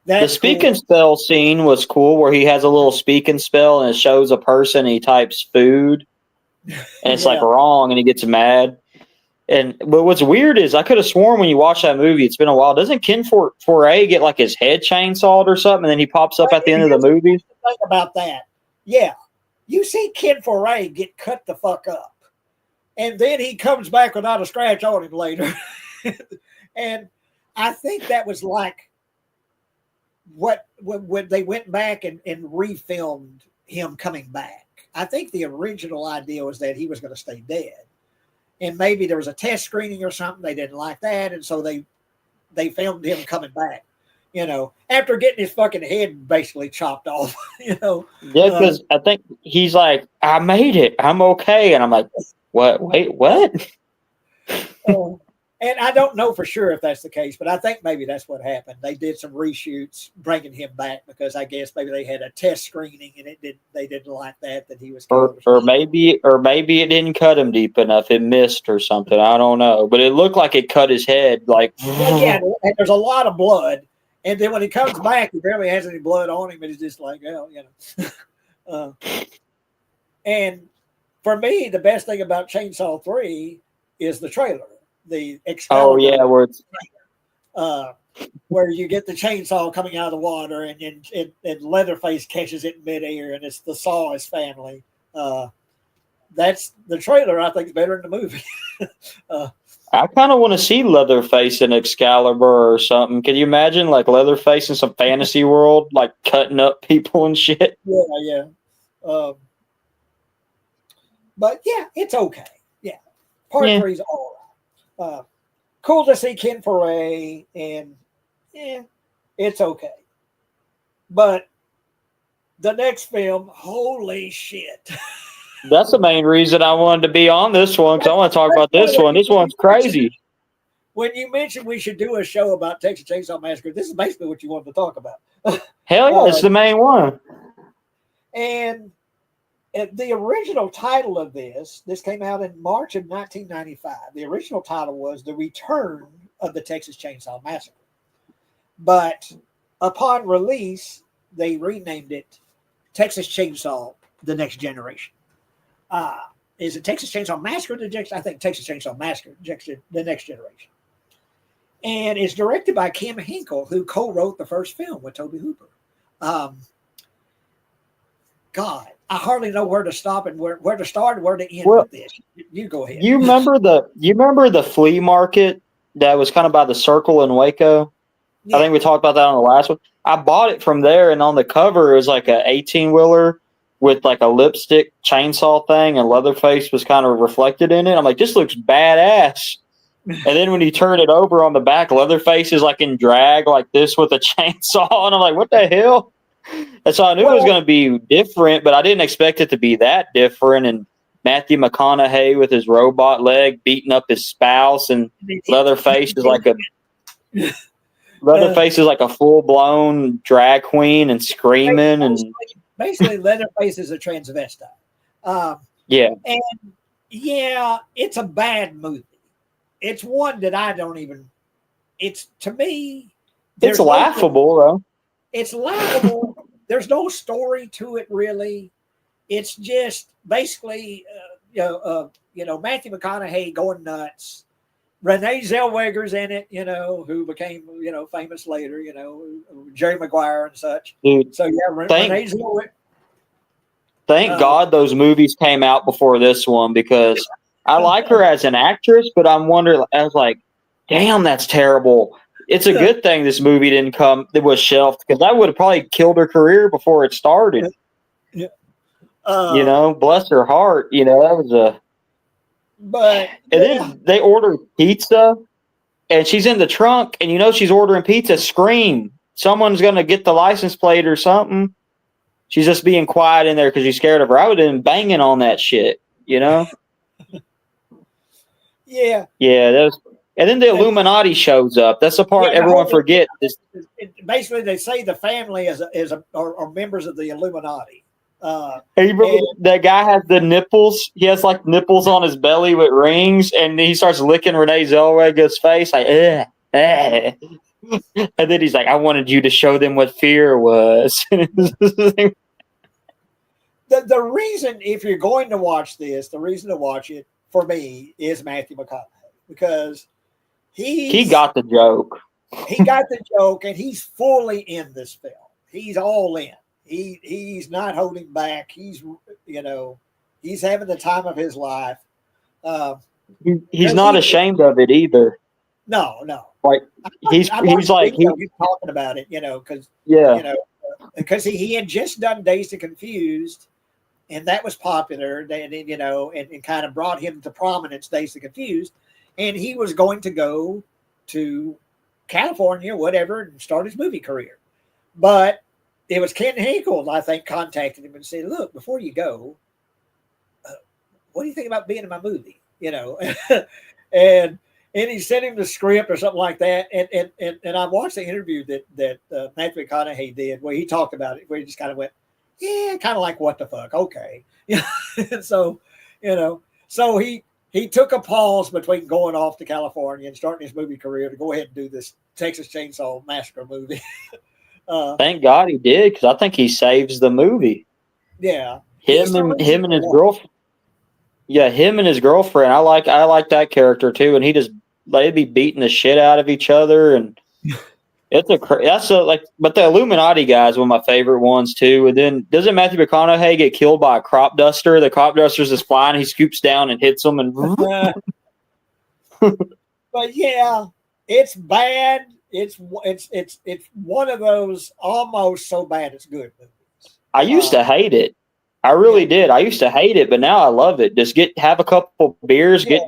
The speak and spell scene was cool, where he has a little speak and spell and it shows a person. He types food, and it's like wrong, and he gets mad. But what's weird is I could have sworn when you watch that movie, it's been a while. Doesn't Ken Foray get like his head chainsawed or something, and then he pops up at the end of the movie? Think about that. Yeah, you see Ken Foray get cut the fuck up, and then he comes back without a scratch on him later. And I think that was like when they went back and refilmed him coming back. I think the original idea was that he was going to stay dead, and maybe there was a test screening or something. They didn't like that, and so they filmed him coming back. After getting his fucking head basically chopped off. Yeah, because I think he's like, "I made it. I'm okay," and I'm like, "What? Wait, what?" And I don't know for sure if that's the case, but I think maybe that's what happened. They did some reshoots bringing him back because I guess maybe they had a test screening and they didn't like that he was killed. Or maybe it didn't cut him deep enough. It missed or something. I don't know, but it looked like it cut his head. Like, yeah, and there's a lot of blood, and then when he comes back, he barely has any blood on him, and it's just like, and for me, the best thing about Chainsaw 3 is the trailer. The Excalibur. Oh yeah, where you get the chainsaw coming out of the water, and Leatherface catches it in midair, and it's the Sawis family. That's the trailer. I think is better than the movie. I kind of want to see Leatherface in Excalibur or something. Can you imagine like Leatherface in some fantasy world, like cutting up people and shit? Yeah. But yeah, it's okay. Yeah, part 3 is all right. Cool to see Ken Foray, and it's okay. But the next film, holy shit. That's the main reason I wanted to be on this one, because I want to talk about this one. This one's crazy. When you mentioned we should do a show about Texas Chainsaw Massacre, this is basically what you wanted to talk about. Hell yeah, it's the main one. And the original title of this came out in March of 1995. The original title was The Return of the Texas Chainsaw Massacre. But upon release, they renamed it Texas Chainsaw: The Next Generation. Is it Texas Chainsaw Massacre? I think Texas Chainsaw Massacre: The Next Generation. And it's directed by Kim Hinkle, who co-wrote the first film with Tobe Hooper. God, I hardly know where to stop and where to start and where to end Well, with this. You go ahead. you remember the flea market that was kind of by the Circle in Waco? I Yeah. think we talked about that on the last one. I bought it from there, and on the cover it was like a 18-wheeler with like a lipstick chainsaw thing, and Leatherface was kind of reflected in it. I'm like, this looks badass. And then when you turn it over on the back, Leatherface is like in drag like this with a chainsaw, and I'm like, what the hell? And so I knew it was going to be different, but I didn't expect it to be that different. And Matthew McConaughey with his robot leg beating up his spouse, and Leatherface is like a full blown drag queen and screaming and basically Leatherface is a transvestite. yeah. And yeah, it's a bad movie. It's one that I don't even. It's to me. It's laughable though. It's laughable. There's no story to it really. It's just basically, Matthew McConaughey going nuts. Renee Zellweger's in it, who became, famous later, Jerry Maguire and such. Dude, so yeah, Renee Zellweger. Thank God those movies came out before this one, because I like her as an actress, but I'm wondering, I was like, damn, that's terrible. It's a good thing this movie didn't come, it was shelved, because that would have probably killed her career before it started. Yeah. Bless her heart. That was a. But and then they order pizza, and she's in the trunk, and she's ordering pizza. Scream! Someone's gonna get the license plate or something. She's just being quiet in there because she's scared of her. I would have been banging on that shit. Yeah. Yeah. And then the Illuminati shows up. That's the part everyone forgets. Basically, they say the family are members of the Illuminati. That guy has the nipples. He has like nipples on his belly with rings, and he starts licking Renee Zellweger's face, like, and then he's like, "I wanted you to show them what fear was." The reason, if you're going to watch this, the reason to watch it for me is Matthew McConaughey, because he got the joke. He got the joke, and he's fully in this film. He's all in. He's not holding back. He's he's having the time of his life. He's not ashamed of it either. No. Like he's talking about it, because because he had just done Dazed and Confused, and that was popular. And kind of brought him to prominence, Dazed and Confused, and he was going to go to California, whatever, and start his movie career, but it was Ken Hinkle, I think, contacted him and said, "Look, before you go, what do you think about being in my movie?" And he sent him the script or something like that. And I watched the interview that Matthew McConaughey did where he talked about it, where he just kind of went, "Yeah, kind of like what the fuck, okay." So he took a pause between going off to California and starting his movie career to go ahead and do this Texas Chainsaw Massacre movie. Thank God he did, because I think he saves the movie. Yeah, him and his girlfriend. Yeah, him and his girlfriend. I like that character too, and they'd be beating the shit out of each other, and but the Illuminati guy's one of my favorite ones too. And then doesn't Matthew McConaughey get killed by a crop duster? The crop duster's just flying, he scoops down and hits him, and but yeah, it's bad. It's one of those almost so bad it's good movies. I used to hate it. I really did. I used to hate it, but now I love it. Just have a couple beers, get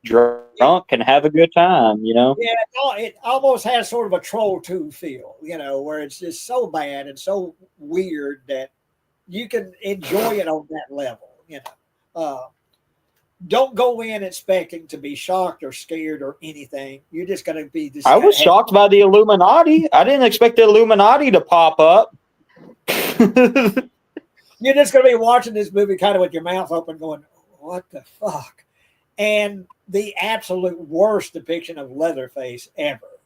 drunk, and have a good time. Yeah, it almost has sort of a Troll 2 feel. Where it's just so bad and so weird that you can enjoy it on that level. Don't go in expecting to be shocked or scared or anything. You're just going to be. I was shocked by the Illuminati. I didn't expect the Illuminati to pop up. You're just going to be watching this movie kind of with your mouth open, going, "What the fuck?" And the absolute worst depiction of Leatherface ever,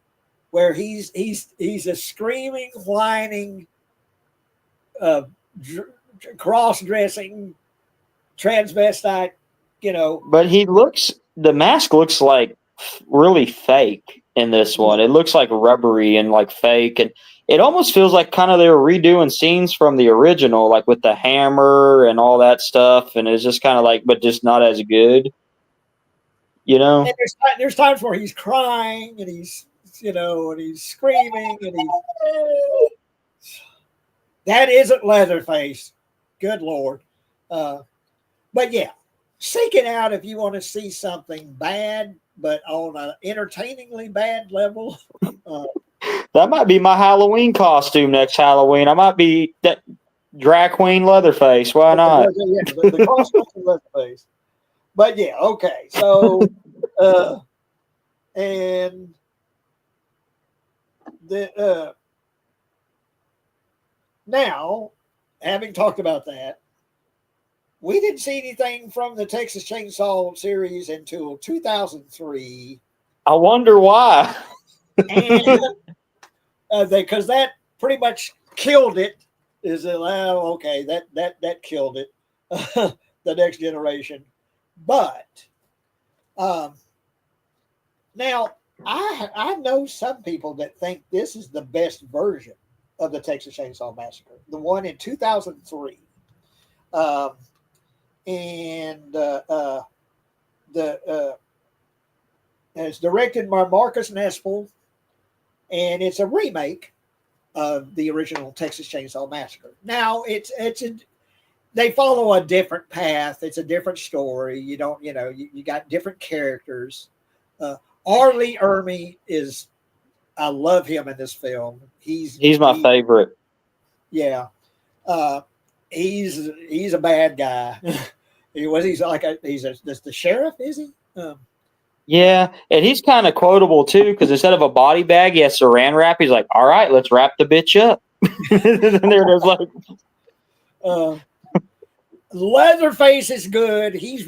where he's a screaming, whining, cross-dressing transvestite. But the mask looks like really fake in this one. It looks like rubbery and like fake, and it almost feels like kind of they were redoing scenes from the original, like with the hammer and all that stuff, and it's just kind of like, but just not as good, you know? And there's times where he's crying and he's and he's screaming and that isn't Leatherface. Good Lord. But yeah, seek it out if you want to see something bad, but on an entertainingly bad level. That might be my Halloween costume next Halloween. I might be that drag queen Leatherface. Why not? Yeah, the costume Leatherface. But yeah, okay. So, and the now, having talked about that, we didn't see anything from the Texas Chainsaw series until 2003. I wonder why. And because that pretty much killed it. Is it? Oh, okay, that killed it. The Next Generation, but now I know some people that think this is the best version of the Texas Chainsaw Massacre, the one in 2003, and it's directed by Marcus Nespel, and it's a remake of the original Texas Chainsaw Massacre. Now they follow a different path. It's a different story. You got different characters. R. Lee Ermey I love him in this film. He's my favorite. Yeah. He's a bad guy. He's the sheriff, is he? Yeah, and he's kind of quotable too, because instead of a body bag, he has saran wrap. He's like, "All right, let's wrap the bitch up." And they're just like, Leatherface is good. He's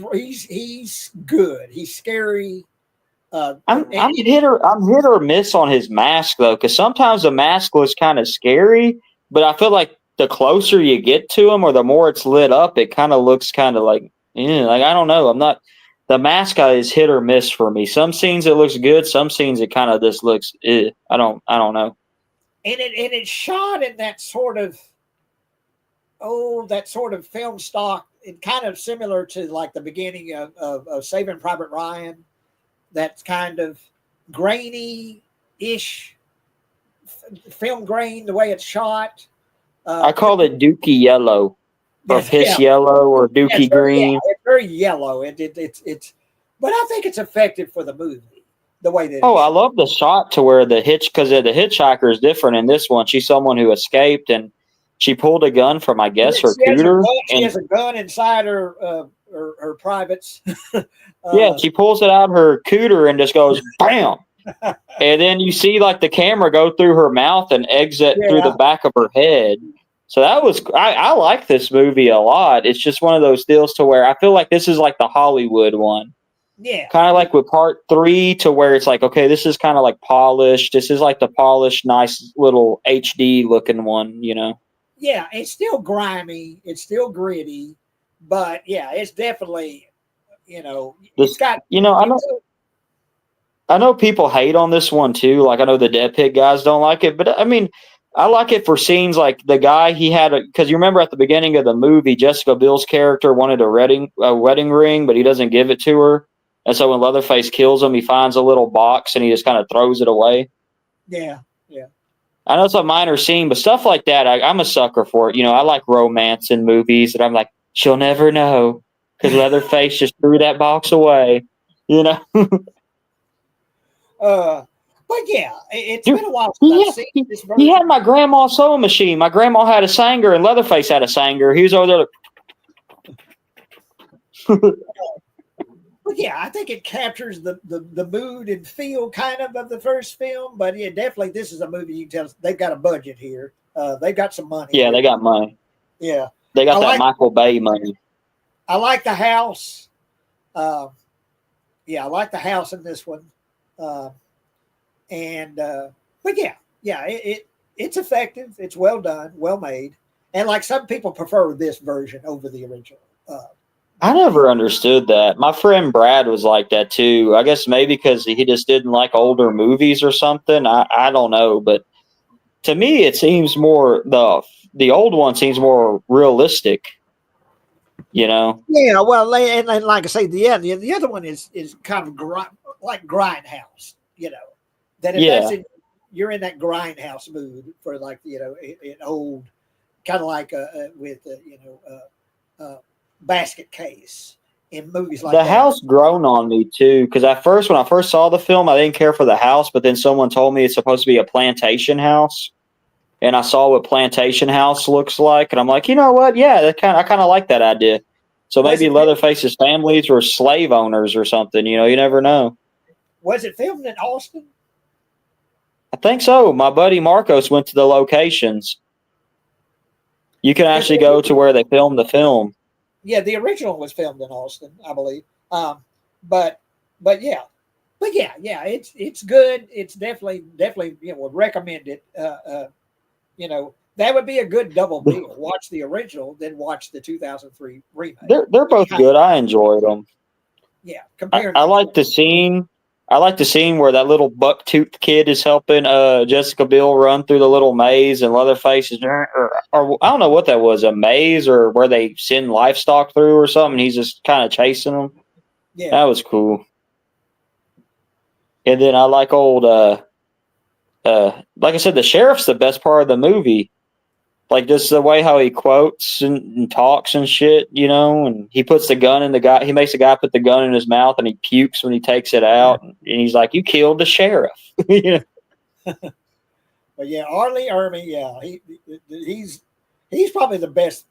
good. He's scary. I'm hit or miss on his mask though, because sometimes the mask looks kind of scary, but I feel like the closer you get to him or the more it's lit up, it kind of looks kind of like, like I don't know. The mask is hit or miss for me. Some scenes it looks good, some scenes it kind of just looks. I don't know. And it's shot in that sort of film stock, and kind of similar to like the beginning of Saving Private Ryan. That's kind of grainy-ish film grain, the way it's shot. I call it Dookie yellow, or piss yellow, or Dookie green. It's very yellow. It's, but I think it's effective for the movie, the way that. I love the shot to where because the hitchhiker is different in this one. She's someone who escaped, and she pulled a gun from, I guess, her cooter. She has a gun inside her privates. Yeah, she pulls it out her cooter and just goes bam, and then you see like the camera go through her mouth and exit through the back of her head. So that was I like this movie a lot. It's just one of those deals to where I feel like this is like the Hollywood one. Yeah, kind of like with part 3, to where it's like, okay, this is kind of like polished. This is like the polished, nice little HD looking one, Yeah, it's still grimy. It's still gritty, but yeah, it's definitely. It's got. I know people hate on this one too. Like I know the Dead Pig guys don't like it, but I mean, I like it for scenes like the guy he had because you remember at the beginning of the movie, Jessica Biel's character wanted a wedding ring, but he doesn't give it to her, and so when Leatherface kills him, he finds a little box and he just kind of throws it away. Yeah. I know it's a minor scene, but stuff like that, I'm a sucker for it. I like romance in movies, and I'm like, she'll never know. Because Leatherface just threw that box away, But yeah, it's been a while since I've seen this version. He had my grandma's sewing machine. My grandma had a Sanger, and Leatherface had a Sanger. He was over there. But yeah, I think it captures the mood and feel kind of the first film. But yeah, definitely this is a movie you can tell they've got a budget here. They've got some money. Yeah, they got money. Yeah. They got Michael Bay money. I like the house. I like the house in this one. But yeah, it's effective. It's well done, well made. And like some people prefer this version over the original. I never understood that. My friend Brad was like that too. I guess maybe because he just didn't like older movies or something. I don't know, but to me, it seems more the old one seems more realistic. You know. Yeah, well, and like I say, the other one is kind of like Grindhouse. You know, that if Yeah. you're in that Grindhouse mood for like an old kind of like with Basket Case in movies like The that. house grown on me too, because when I first saw the film, I didn't care for the house, but then someone told me it's supposed to be a plantation house, and I saw what plantation house looks like, and I'm like, you know what? Yeah, I kind of like that idea. So Was maybe it Leatherface's families were slave owners or something. You know, you never know. was it filmed in Austin? I think so. My buddy Marcos went to the locations. You can actually go to where they filmed the film. Yeah, the original was filmed in Austin, I believe. But but yeah, it's good. It's definitely would recommend it. That would be a good double bill. Watch the original, then watch the 2003 remake. They're both good. I enjoyed them. Yeah, I like the scene. I like the scene where that little buck-toothed kid is helping Jessica Biel run through the little maze, and Leatherface is, or I don't know what that was, a maze or where they send livestock through or something. He's just kind of chasing them. Yeah, that was cool. And then I like like I said, the sheriff's the best part of the movie. Like just the way how he quotes and talks and shit, and he puts the gun in the guy. He makes the guy put the gun in his mouth, and he pukes when he takes it out. And he's like, "You killed the sheriff." But yeah, R. Lee Ermey, yeah, he's probably the best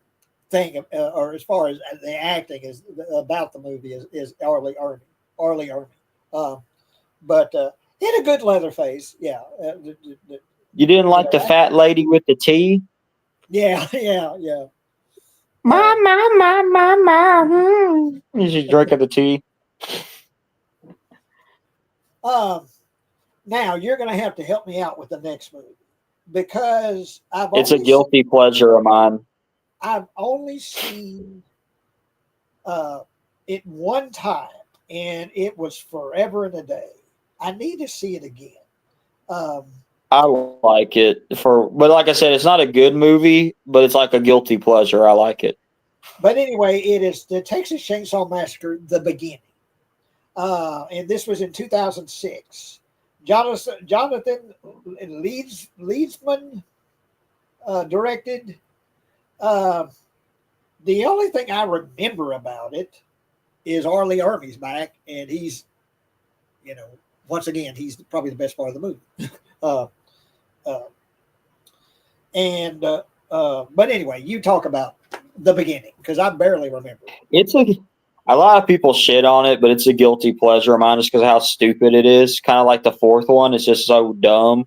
thing, or as far as the acting is about the movie is R. Lee Ermey. R. Lee Ermey, but he had a good Leatherface, yeah. You didn't like the fat lady with the tea? Yeah. My. She's drinking the tea. Now you're going to have to help me out with the next movie because it's a guilty pleasure of mine. I've only seen it one time, and it was Forever and a Day. I need to see it again. I like it but like I said, it's not a good movie, but it's like a guilty pleasure. I like it. But anyway, it is the Texas Chainsaw Massacre: The Beginning, and this was in 2006. Jonathan Liebsman directed. The only thing I remember about it is R. Lee Ermey's back, and he's, once again, he's probably the best part of the movie. But anyway, you talk about The Beginning because I barely remember. A lot of people shit on it, but it's a guilty pleasure of mine just because of how stupid it is. Kind of like the fourth one. It's just so dumb.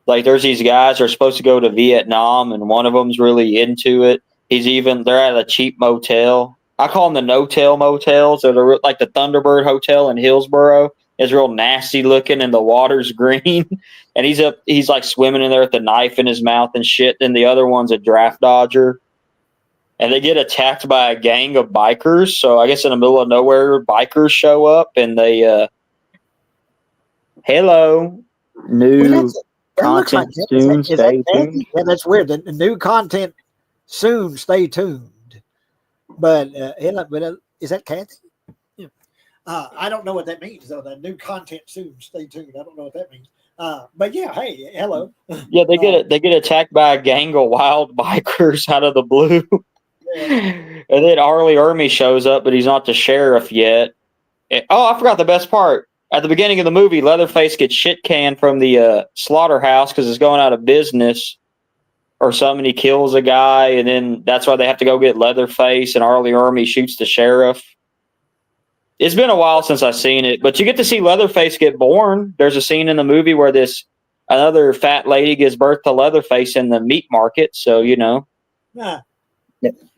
Like there's these guys that are supposed to go to Vietnam, and one of them's really into it. They're at a cheap motel. I call them the no-tail motels. They're like the Thunderbird Hotel in Hillsboro. It's real nasty looking, and the water's green. And he's like swimming in there with a knife in his mouth and shit. And the other one's a draft dodger. And they get attacked by a gang of bikers. So I guess in the middle of nowhere, bikers show up, and they, hello, new content soon. Stay tuned. Yeah, that's weird. The new content soon. Stay tuned. But is that Kathy? Yeah. I don't know what that means though. The new content soon. Stay tuned. I don't know what that means. But yeah, hey, hello. Yeah, they get attacked by a gang of wild bikers out of the blue. And then R. Lee Ermey shows up, but he's not the sheriff yet. I forgot the best part. At the beginning of the movie, Leatherface gets shit canned from the slaughterhouse because it's going out of business or something. He kills a guy, and then that's why they have to go get Leatherface, and R. Lee Ermey shoots the sheriff. It's been a while since I've seen it, but you get to see Leatherface get born. There's a scene in the movie where another fat lady gives birth to Leatherface in the meat market, so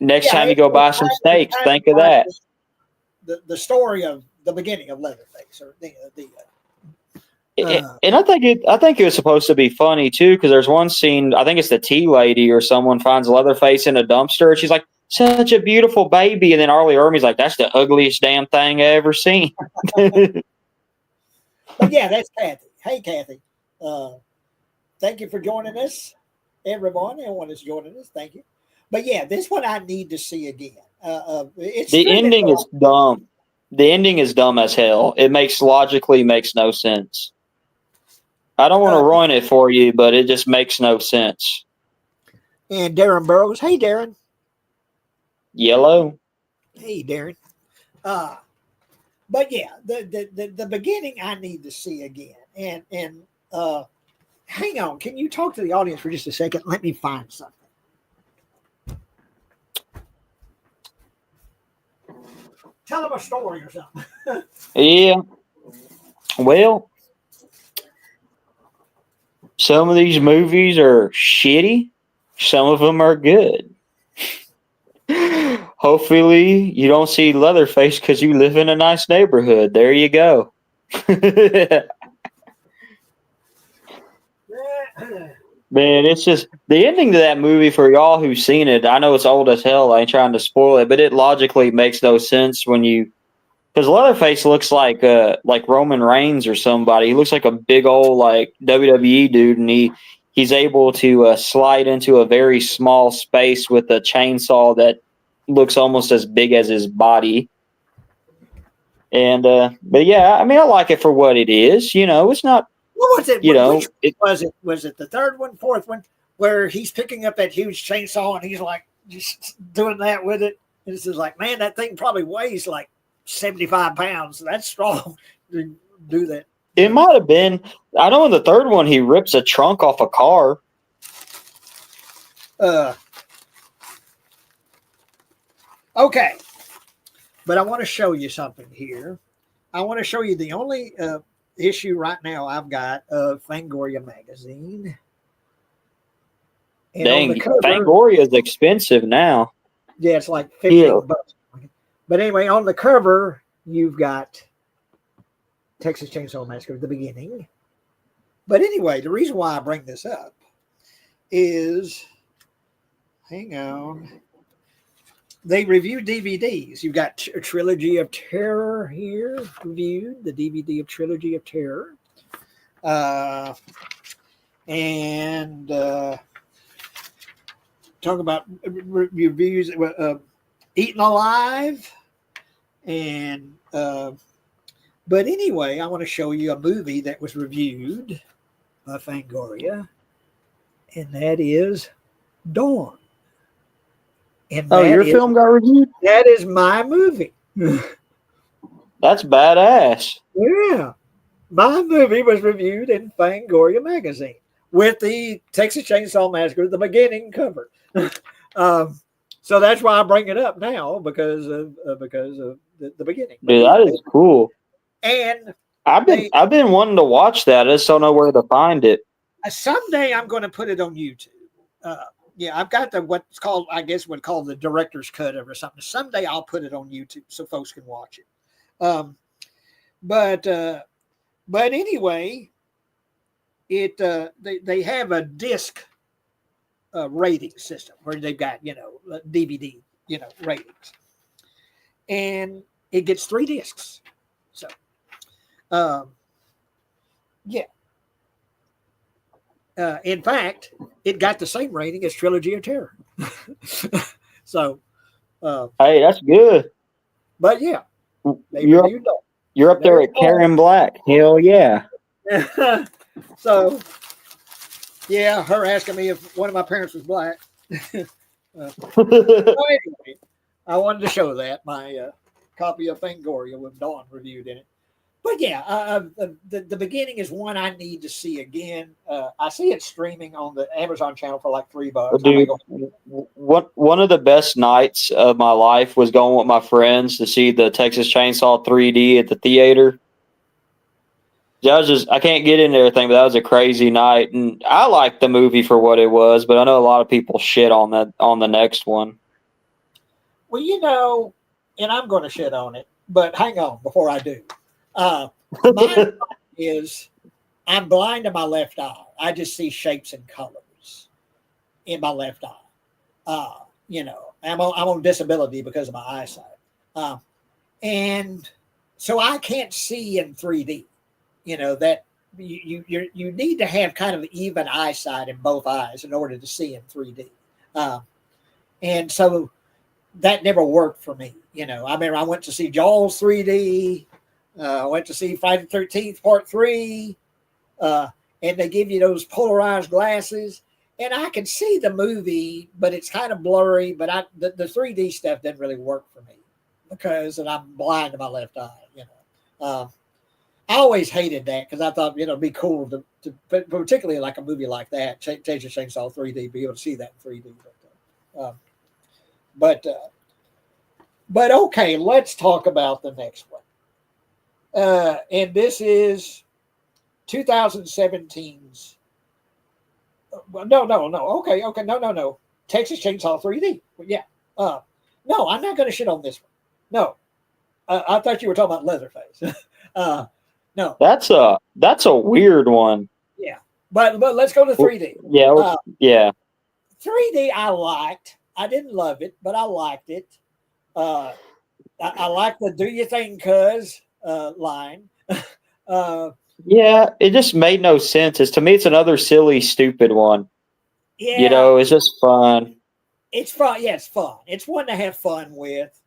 Next time you go buy some steaks, think of that. The story of the beginning of Leatherface, or and I think it was supposed to be funny too, because there's one scene. I think it's the tea lady or someone finds Leatherface in a dumpster, and she's like, "Such a beautiful baby," and then R. Lee Ermey's like, "That's the ugliest damn thing I ever seen." But yeah, that's Kathy. Hey, Kathy. thank you for joining us, everyone. Everyone that's joining us, thank you. But yeah, this one I need to see again. It's The streaming ending is dumb. The ending is dumb as hell. It logically makes no sense. I don't want to ruin it for you, but it just makes no sense. And Darren Burrows, hey Darren. Yellow. Hey Darren. But yeah, the beginning I need to see again. And hang on, can you talk to the audience for just a second? Let me find something. Tell them a story or something. Yeah. Well, some of these movies are shitty. Some of them are good. Hopefully, you don't see Leatherface because you live in a nice neighborhood. There you go. Man, it's just the ending to that movie for y'all who've seen it. I know it's old as hell. I ain't trying to spoil it, but it logically makes no sense when you, because Leatherface looks like Roman Reigns or somebody. He looks like a big old like WWE dude, and he's able to slide into a very small space with a chainsaw that looks almost as big as his body. And but yeah, I mean, I like it for what it is. You know, it's not. What was it? You know, which was it? Was it the third one, fourth one, where he's picking up that huge chainsaw and he's like just doing that with it? And it's just like, man, that thing probably weighs like 75 pounds. That's strong to do that. It might have been. I know in the third one he rips a trunk off a car. Okay, but I want to show you something here. I want to show you the only issue right now I've got of Fangoria magazine. And Dang, Fangoria is expensive now. Yeah, it's like 15 bucks. But anyway, on the cover, you've got Texas Chainsaw Massacre at the beginning. But anyway, the reason why I bring this up is, hang on, they review DVDs. You've got a Trilogy of Terror here reviewed, the DVD of Trilogy of Terror. And talk about reviews, Eaten Alive. And but anyway, I want to show you a movie that was reviewed by Fangoria, and that is Dawn. And your film got reviewed? That is my movie. That's badass. Yeah. My movie was reviewed in Fangoria magazine with the Texas Chainsaw Massacre, the beginning cover. So that's why I bring it up now because of the beginning. Dude, that is cool. And I've been wanting to watch that. I just don't know where to find it. Someday I'm going to put it on YouTube. Yeah, I've got what's called, I guess, what's called the director's cut or something. Someday I'll put it on YouTube so folks can watch it. But anyway, they have a disc rating system where they've got DVD ratings, and it gets 3 discs. So, yeah. In fact, it got the same rating as Trilogy of Terror. So, hey, that's good. But yeah, you're up there at Karen Black. Hell yeah. So, yeah, her asking me if one of my parents was black. So anyway, I wanted to show that my copy of Fangoria with Dawn reviewed in it. But yeah, the beginning is one I need to see again. I see it streaming on the Amazon channel for like $3. Dude, one of the best nights of my life was going with my friends to see the Texas Chainsaw 3D at the theater. I can't get into everything, but that was a crazy night, and I liked the movie for what it was. But I know a lot of people shit on the next one. Well, and I'm going to shit on it, but hang on before I do. Mine is I'm blind in my left eye. I just see shapes and colors in my left eye. I'm on disability because of my eyesight. And so I can't see in 3D, that you need to have kind of even eyesight in both eyes in order to see in 3D. And so that never worked for me. You know, I remember I went to see Jaws 3D. I went to see Friday the 13th Part 3. And they give you those polarized glasses. And I can see the movie, but it's kind of blurry. But the 3D stuff didn't really work for me because I'm blind to my left eye, you know. I always hated that because I thought, you know, it'd be cool to particularly like a movie like that, Texas Chainsaw 3D, be able to see that in 3D. But okay, let's talk about the next one. And this is 2017's. No. Okay. No. Texas Chainsaw 3D. Yeah. No, I'm not going to shit on this one. No. I thought you were talking about Leatherface. No. That's a weird one. Yeah. But let's go to 3D. Yeah. Yeah. 3D I liked. I didn't love it, but I liked it. I like the "Do your thing, cuz" line. Yeah, it just made no sense. To me, it's another silly, stupid one. Yeah, you know, it's just fun. It's fun. Yeah, it's fun. It's one to have fun with.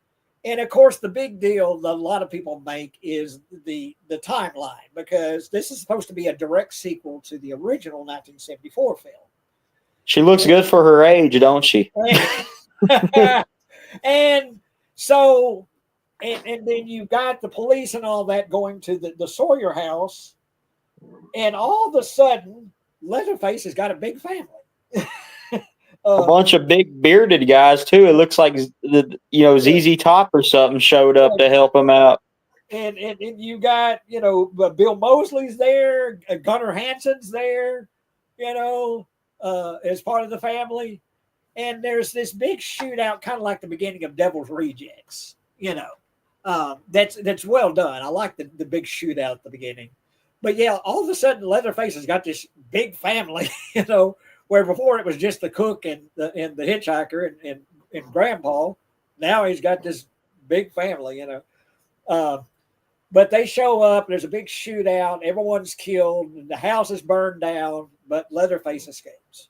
And of course, the big deal that a lot of people make is the timeline, because this is supposed to be a direct sequel to the original 1974 film. She looks good for her age, don't she? And so, and then you've got the police and all that going to the Sawyer house, and all of a sudden, Leatherface has got a big family. A bunch of big bearded guys too. It looks like ZZ Top or something showed up to help him out. And you got Bill Moseley's there, Gunnar Hansen's there, as part of the family. And there's this big shootout, kind of like the beginning of Devil's Rejects. That's well done. I like the big shootout at the beginning. But yeah, all of a sudden Leatherface has got this big family, where before it was just the cook and the hitchhiker and grandpa. Now he's got this big family, But they show up, there's a big shootout, everyone's killed, and the house is burned down, but Leatherface escapes.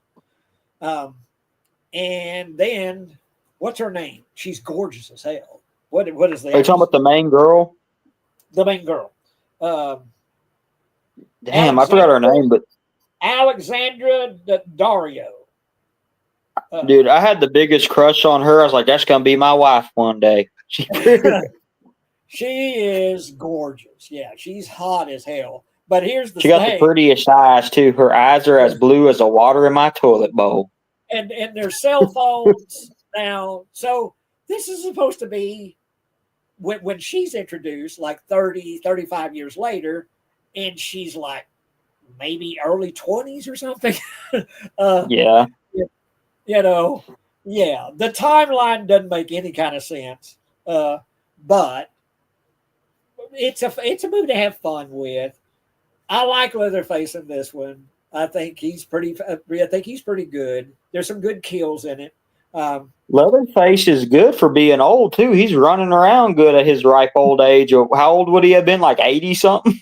And then, what's her name? She's gorgeous as hell. What is that? Are you talking about the main girl? The main girl. Damn, I forgot her name, but Alexandra Daddario. Dude, I had the biggest crush on her. I was like, that's gonna be my wife one day. She is gorgeous. Yeah, she's hot as hell. But here's the thing. She got the prettiest eyes too. Her eyes are as blue as the water in my toilet bowl. And their cell phones now. So this is supposed to be when she's introduced, like 30, 35 years later, and she's like maybe early 20s or something. Yeah. Yeah. The timeline doesn't make any kind of sense. But it's a movie to have fun with. I like Leatherface in this one. I think he's pretty good. There's some good kills in it. Leatherface is good for being old too. He's running around good at his ripe old age. How old would he have been? Like 80 something?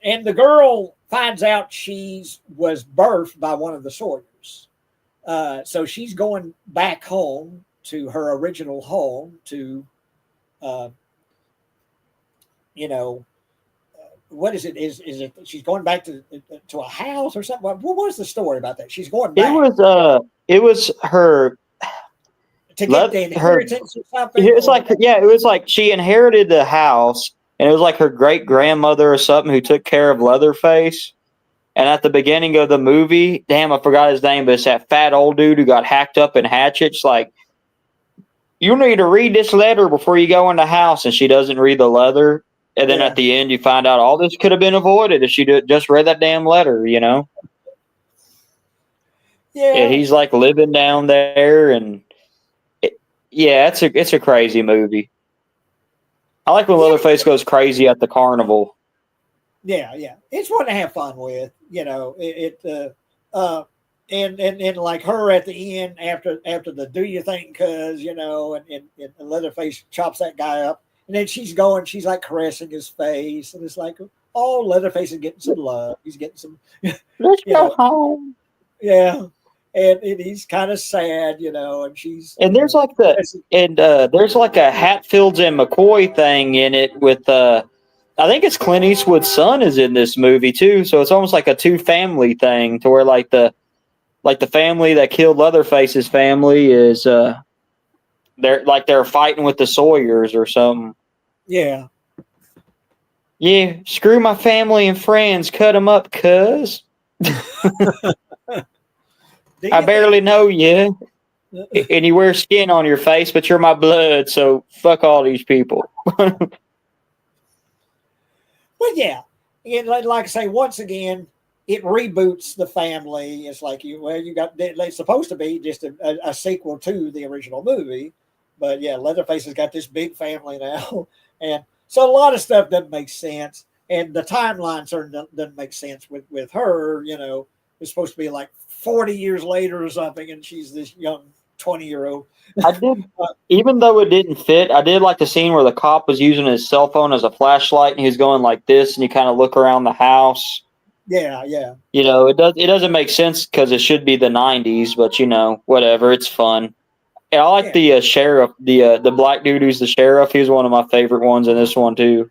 and the girl finds out was birthed by one of the Sawyers. So she's going back home to her original home to, what is it? Is it she's going back to a house or something? What was the story about that? She's going back. It was her to get the inheritance or something. It was like she inherited the house, and it was like her great grandmother or something who took care of Leatherface. And at the beginning of the movie, damn, I forgot his name, but it's that fat old dude who got hacked up in hatchets. Like, you need to read this letter before you go in the house, and she doesn't read the letter. And then at the end, you find out all this could have been avoided if she just read that damn letter, Yeah. And he's like living down there, and it's a crazy movie. I like when Leatherface goes crazy at the carnival. Yeah. It's one to have fun with, and like her at the end after the "Do you think?" Cuz and Leatherface chops that guy up. And then she's like caressing his face, and it's like, oh, Leatherface is getting some love. He's getting some, Let's you go know, home. yeah. And he's kind of sad, and she's, And there's like there's like a Hatfields and McCoy thing in it with I think it's Clint Eastwood's son is in this movie too, so it's almost like a two family thing to where like the family that killed Leatherface's family is they're fighting with the Sawyers or something. yeah. Yeah, screw my family and friends, cut them up, cuz. I barely know you. And you wear skin on your face, but you're my blood, so fuck all these people. But yeah, and like I say, once again, it reboots the family. It's like you got it's supposed to be just a sequel to the original movie, but yeah, Leatherface has got this big family now, and so a lot of stuff doesn't make sense, and the timeline certainly doesn't make sense with her. It's supposed to be like 40 years later or something, and she's this young 20-year-old. I did, even though it didn't fit, I did like the scene where the cop was using his cell phone as a flashlight and he was going like this, and you kind of look around the house. Yeah, yeah. It doesn't make sense because it should be the 90s, but whatever, it's fun. And I like the sheriff, the black dude who's the sheriff. He was one of my favorite ones in this one too.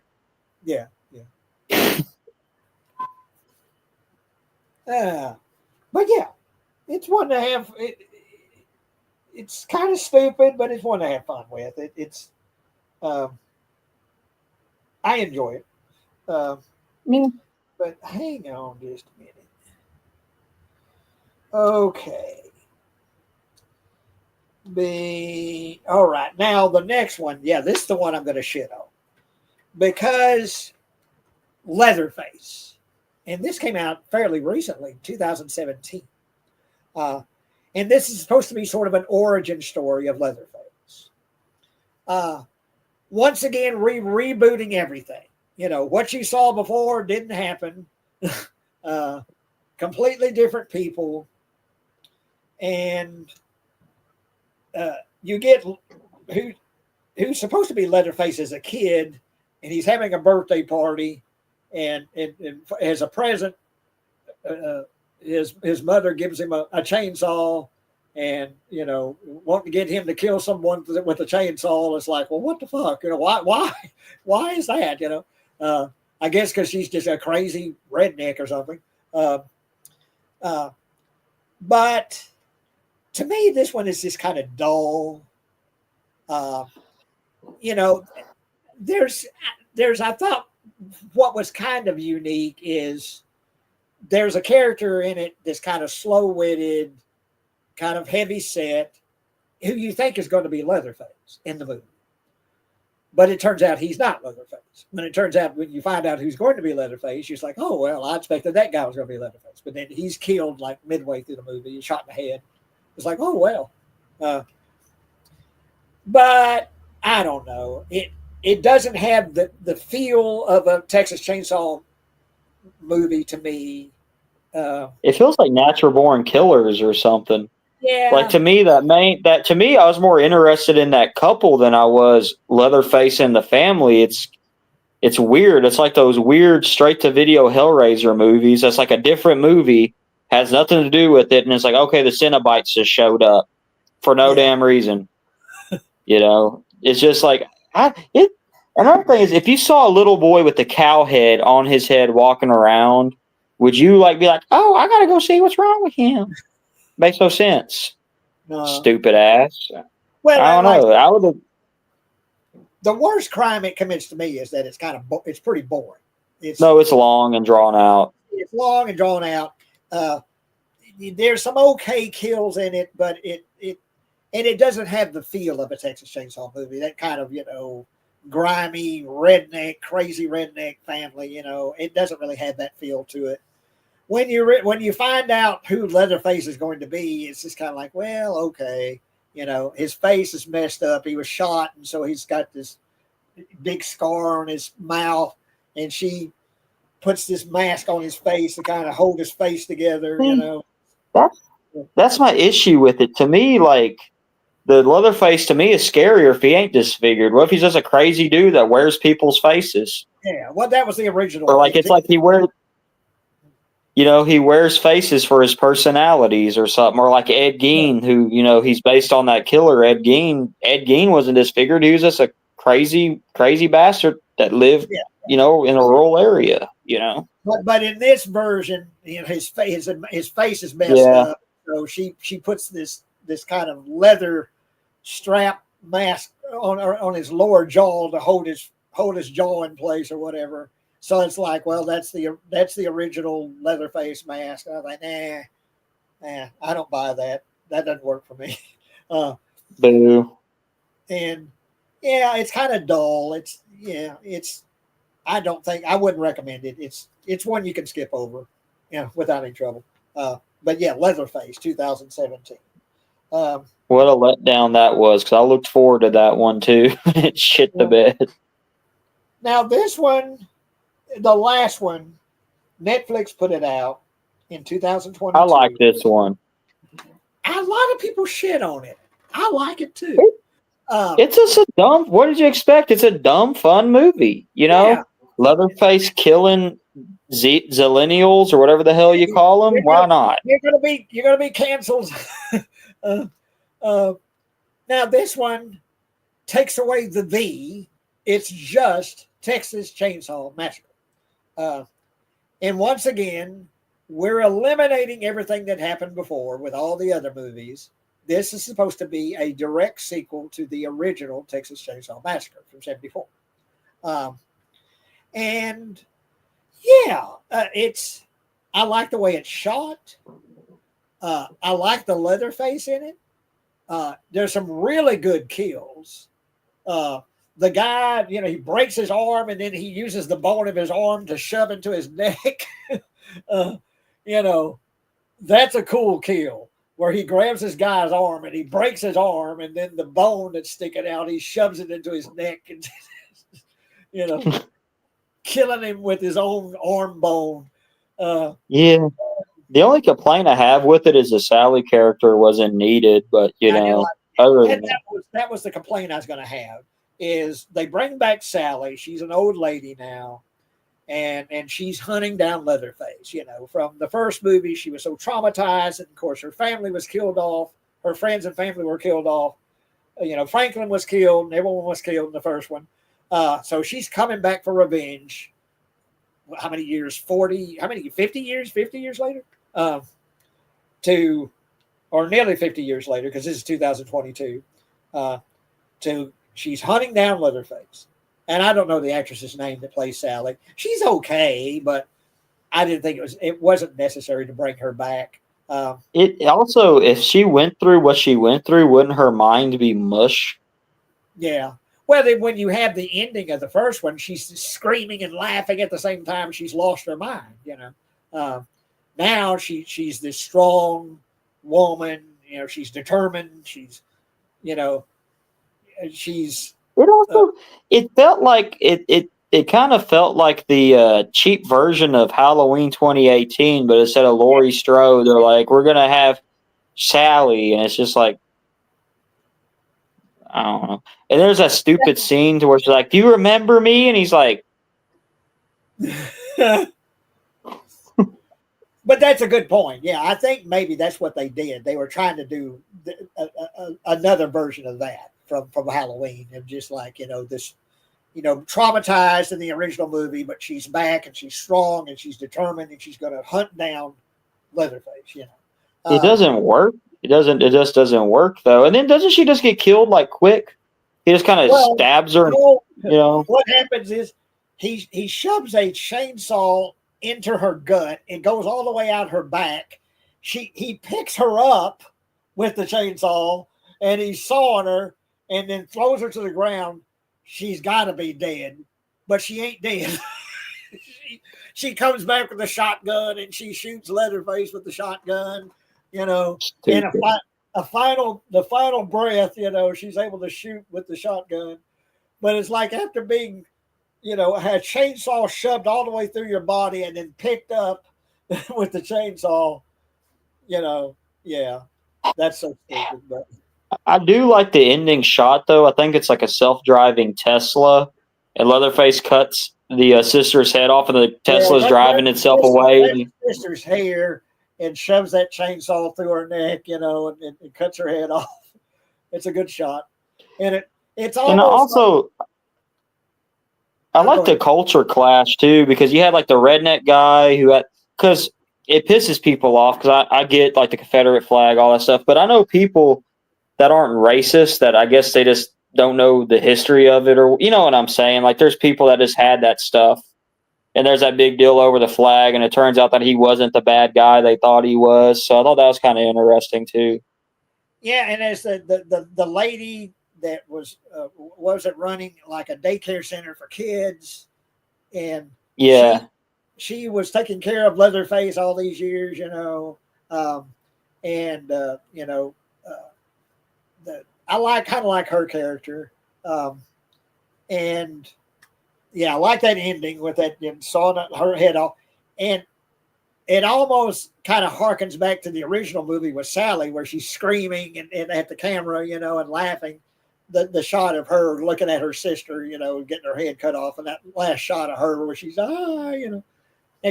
Yeah, yeah. But yeah, it's one to have. It's kind of stupid, but it's one to have fun with. I enjoy it. But hang on just a minute. Okay. All right. Now the next one. Yeah, this is the one I'm going to shit on. Because Leatherface. And this came out fairly recently, 2017. And this is supposed to be sort of an origin story of Leatherface. Once again, rebooting everything. What you saw before didn't happen. Completely different people. And you get who's supposed to be Leatherface as a kid, and he's having a birthday party, and as a present, his mother gives him a chainsaw, and wanting to get him to kill someone with a chainsaw. It's like, well, what the fuck? Why is that? I guess because she's just a crazy redneck or something. But to me, this one is just kind of dull. There's I thought what was kind of unique is there's a character in it that's kind of slow-witted, kind of heavy set, who you think is going to be Leatherface in the movie. But it turns out he's not Leatherface. When you find out who's going to be Leatherface, you're like, oh, well, I expected that guy was going to be Leatherface. But then he's killed like midway through the movie. He's shot in the head. It's like, oh, well. But I don't know. It doesn't have the feel of a Texas Chainsaw movie to me. It feels like Natural Born Killers or something. Yeah. Like to me, I was more interested in that couple than I was Leatherface and the family. It's weird. It's like those weird straight to video Hellraiser movies. That's like a different movie, has nothing to do with it, and it's like, okay, the Cenobites just showed up for no damn reason. It's just like another thing is, if you saw a little boy with the cow head on his head walking around, would you be like, oh, I gotta go see what's wrong with him? Makes no sense. No. Stupid ass. Well, I don't know. I would have. The worst crime it commits to me is that it's pretty boring. It's long and drawn out. It's long and drawn out. There's some okay kills in it, but it doesn't have the feel of a Texas Chainsaw movie. That kind of grimy redneck, crazy redneck family. It doesn't really have that feel to it. When you find out who Leatherface is going to be, it's just kind of like, well, okay, his face is messed up. He was shot, and so he's got this big scar on his mouth, and she puts this mask on his face to kind of hold his face together. That's my issue with it. To me, like the Leatherface to me is scarier if he ain't disfigured. What if he's just a crazy dude that wears people's faces? Yeah, well, that was the original. Or like it's like he wears, he wears faces for his personalities or something. Or like Ed Gein, who he's based on that killer Ed Gein. Ed Gein wasn't disfigured; he was just a crazy bastard that lived, Yeah. in a rural area. But in this version, his face is messed Yeah. up. So she puts this kind of leather strap mask on his lower jaw to hold his jaw in place or whatever. So it's like, well, that's the original Leatherface mask. I was like, nah, I don't buy that. That doesn't work for me. Boo. And yeah, it's kind of dull. I wouldn't recommend it. It's one you can skip over, without any trouble. But yeah, Leatherface, 2017. What a letdown that was, because I looked forward to that one too. It shit the bed. Now this one, the last one, Netflix put it out in 2022. I like this one. A lot of people shit on it. I like it too. It's just a dumb. What did you expect? It's a dumb, fun movie. Yeah. Leatherface killing zillennials or whatever the hell you call them. Why not? You're gonna be canceled. Now this one takes away the. It's just Texas Chainsaw Massacre. And once again, we're eliminating everything that happened before with all the other movies. This is supposed to be a direct sequel to the original Texas Chainsaw Massacre from '74. And yeah, I like the way it's shot. I like the Leatherface in it. There's some really good kills. The guy, he breaks his arm and then he uses the bone of his arm to shove into his neck. That's a cool kill where he grabs this guy's arm and he breaks his arm and then the bone that's sticking out, he shoves it into his neck and, killing him with his own arm bone. Yeah. The only complaint I have with it is the Sally character wasn't needed, but other than that was the complaint I was going to have. Is they bring back Sally? She's an old lady now, and she's hunting down Leatherface. From the first movie, she was so traumatized, and of course, her family was killed off. Her friends and family were killed off. Franklin was killed, and everyone was killed in the first one. So she's coming back for revenge. How many years? 40? How many? 50 years? 50 years later? Or nearly 50 years later, because this is 2022. She's hunting down Leatherface. And I don't know the actress's name that plays Sally. She's okay, but I didn't think it wasn't necessary to bring her back. It also, if she went through what she went through, wouldn't her mind be mush? Yeah. Well, then when you have the ending of the first one, she's screaming and laughing at the same time. She's lost her mind, Now she's this strong woman. She's determined. She's, she's. It also it felt like it kind of felt like the cheap version of Halloween 2018, but instead of Laurie Strode, they're like, we're gonna have Sally, and it's just like, I don't know. And there's that stupid scene to where she's like, "Do you remember me?" And he's like, But that's a good point. Yeah, I think maybe that's what they did. They were trying to do another version of that from Halloween, and just like this, traumatized in the original movie, but she's back and she's strong and she's determined and she's going to hunt down Leatherface. It doesn't work. It just doesn't work though. And then doesn't she just get killed like quick? He just kind of stabs her. What happens is he shoves a chainsaw into her gut and goes all the way out her back. He picks her up with the chainsaw and he's sawing her and then throws her to the ground. She's got to be dead, but she ain't dead. she comes back with a shotgun and she shoots Leatherface with the shotgun. And the final breath, she's able to shoot with the shotgun. But it's like after being, had a chainsaw shoved all the way through your body and then picked up with the chainsaw, that's so stupid. But I do like the ending shot though. I think it's like a self-driving Tesla and Leatherface cuts the sister's head off, and the Tesla's driving itself away. Sister's hair and shoves that chainsaw through her neck, and cuts her head off. It's a good shot, and it's almost. And also, I like the culture clash too, because you had like the redneck guy because it pisses people off, because I get like the Confederate flag, all that stuff, but I know people that aren't racist that I guess they just don't know the history of it, or you know what I'm saying? Like there's people that just had that stuff, and there's that big deal over the flag, and it turns out that he wasn't the bad guy they thought he was. So I thought that was kind of interesting too. Yeah, and as the lady that was it running like a daycare center for kids, and yeah, she was taking care of Leatherface all these years, I kind of like her character, and yeah, I like that ending with that sawing her head off, and it almost kind of harkens back to the original movie with Sally, where she's screaming and at the camera, and laughing. The shot of her looking at her sister, getting her head cut off, and that last shot of her where she's it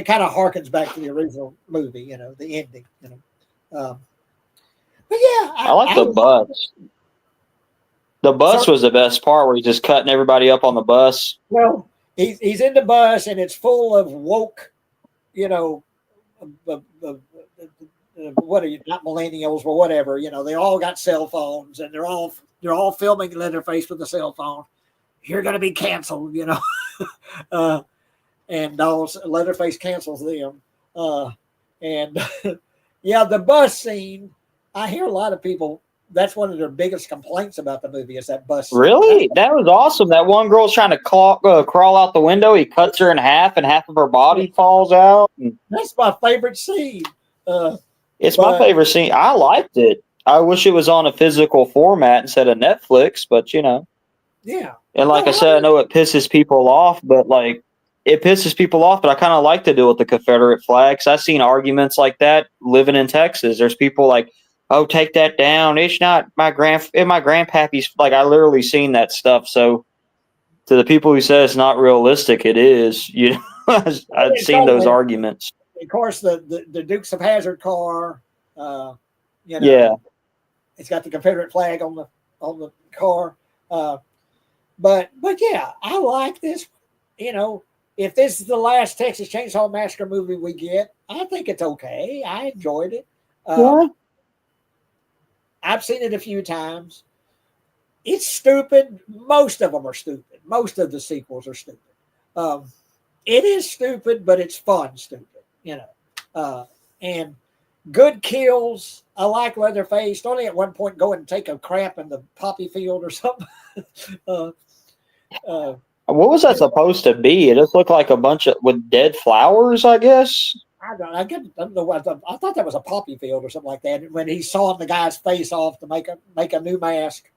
kind of harkens back to the original movie, the ending, but yeah, I like the bus. The bus was the best part, where he's just cutting everybody up on the bus. Well, he's in the bus, and it's full of woke, what are you, not millennials, but whatever, they all got cell phones, and they're all filming Leatherface with a cell phone. You're going to be canceled, and Leatherface cancels them. And yeah, the bus scene, I hear a lot of people, that's one of their biggest complaints about the movie, is that bus scene. Really? That was awesome. That one girl's trying to crawl out the window. He cuts her in half, and half of her body falls out. That's my favorite scene. It's my favorite scene. I liked it. I wish it was on a physical format instead of Netflix, but Yeah. And like I said, I know it pisses people off, but I kind of like to deal with the Confederate flags. I've seen arguments like that living in Texas. There's people like, oh, take that down. It's not my grandpappy's. Like, I literally seen that stuff. So to the people who say it's not realistic, it is. I've seen those arguments. Of course, the Dukes of Hazzard car, yeah, it's got the Confederate flag on the car. But yeah, I like this. If this is the last Texas Chainsaw Massacre movie we get, I think it's okay. I enjoyed it. I've seen it a few times. It's stupid. Most of them are stupid. Most of the sequels are stupid. It is stupid, but it's fun stupid, and good kills. I like Leatherface. Don't he at one point go and take a crap in the poppy field or something? What was that supposed to be? It just looked like a bunch with dead flowers, I guess. I don't know. I thought that was a poppy field or something like that. When he sawing the guy's face off to make a new mask.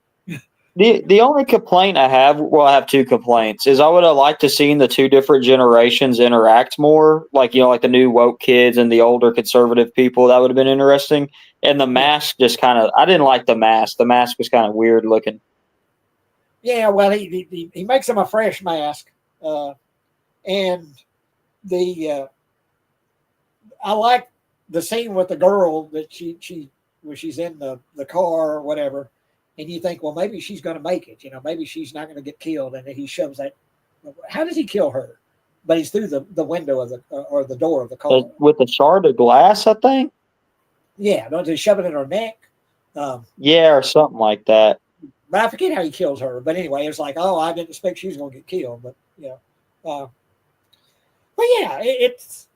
The only complaint I have, I have two complaints, is I would have liked to seen the two different generations interact more, like the new woke kids and the older conservative people. That would have been interesting. And the mask just I didn't like the mask. The mask was kind of weird looking. Yeah, well, he makes him a fresh mask, and I like the scene with the girl that when she's in the car or whatever, and you think, well, maybe she's going to make it. Maybe she's not going to get killed, and then he shoves that. How does he kill her? But he's through the window of or the door of the car with a shard of glass, I think. Yeah, don't they shove it in her neck? Yeah, or something like that. But I forget how he kills her. But anyway, it's like, oh, I didn't expect she was going to get killed. But but yeah, it's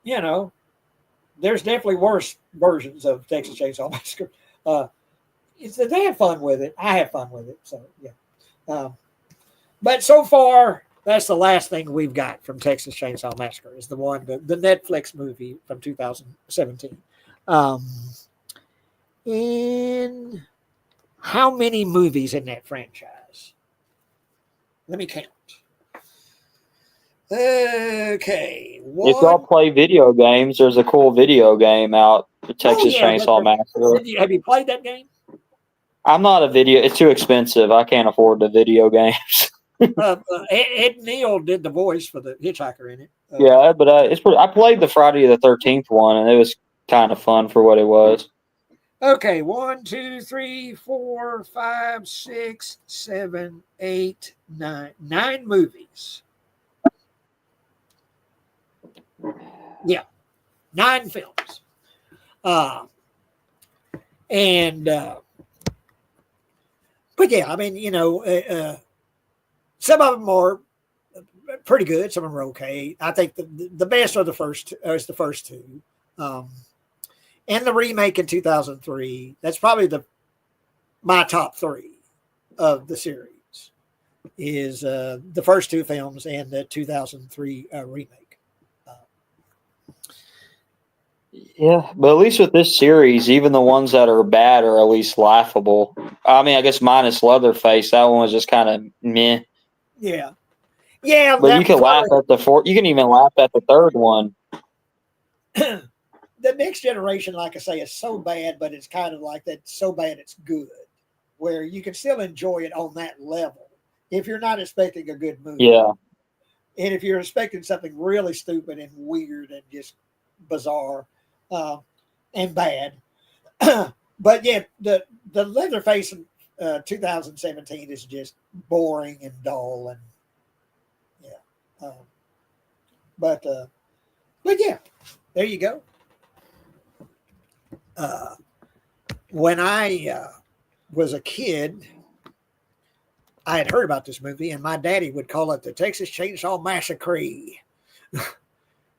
there's definitely worse versions of Texas Chainsaw Massacre. They have fun with it. I have fun with it. So yeah. But so far, that's the last thing we've got from Texas Chainsaw Massacre. Is the Netflix movie from 2017. And how many movies in that franchise? Let me count. Okay. If y'all play video games, there's a cool video game out, the Texas Chainsaw Massacre. Have you played that game? I'm not it's too expensive. I can't afford the video games. Ed Neal did the voice for the hitchhiker in it. Yeah, but I played the Friday the 13th one, and it was kind of fun for what it was. Okay, 1, 2, 3, 4, 5, 6, 7, 8, 9. 9 movies. Yeah, 9 films. But yeah, I mean, some of them are pretty good. Some of them are okay. I think the best are the first two. And the remake in 2003. That's probably my top 3 of the series is the first 2 films and the 2003 remake. Yeah, but at least with this series, even the ones that are bad are at least laughable. I mean, I guess minus Leatherface, that one was just kind of meh. Yeah. Yeah, but you can laugh at the fourth. You can even laugh at the third one. The Next Generation, like I say, is so bad, but it's kind of like that. So bad it's good, where you can still enjoy it on that level if you're not expecting a good movie. Yeah. And if you're expecting something really stupid and weird and just bizarre and bad, but yeah, the Leatherface in 2017 is just boring and dull and. But yeah, there you go. When I was a kid, I had heard about this movie, and my daddy would call it the Texas Chainsaw Massacre.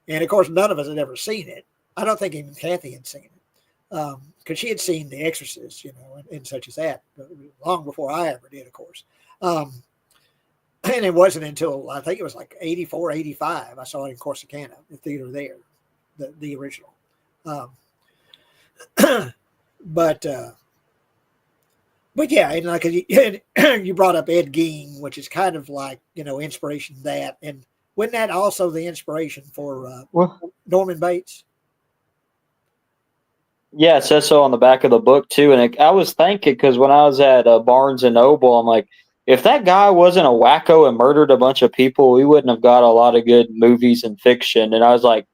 And of course, none of us had ever seen it. I don't think even Kathy had seen it because she had seen The Exorcist, and such as that, long before I ever did, of course. And it wasn't until I think it was like 84, 85. I saw it in Corsicana, the theater there, the original. But yeah, and like you brought up Ed Gein, which is kind of like inspiration that, and wasn't that also the inspiration for Norman Bates? Yeah, it says so on the back of the book too. And I was thinking because when I was at Barnes and Noble, I'm like, if that guy wasn't a wacko and murdered a bunch of people, we wouldn't have got a lot of good movies and fiction. And I was like,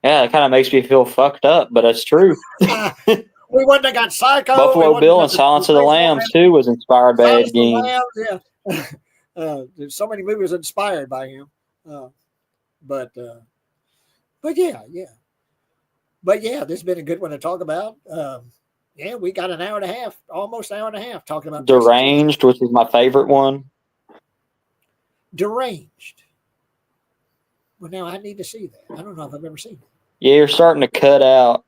yeah, it kind of makes me feel fucked up, but it's true. We wouldn't have got Psycho. Buffalo Bill and Silence of the Lambs too was inspired by Ed Gein. Yeah, there's so many movies inspired by him. But yeah. But yeah, this has been a good one to talk about. Yeah, we got an hour and a half, almost an hour and a half talking about Deranged, which is my favorite one. Deranged. Well, now I need to see that. I don't know if I've ever seen it. Yeah, you're starting to cut out.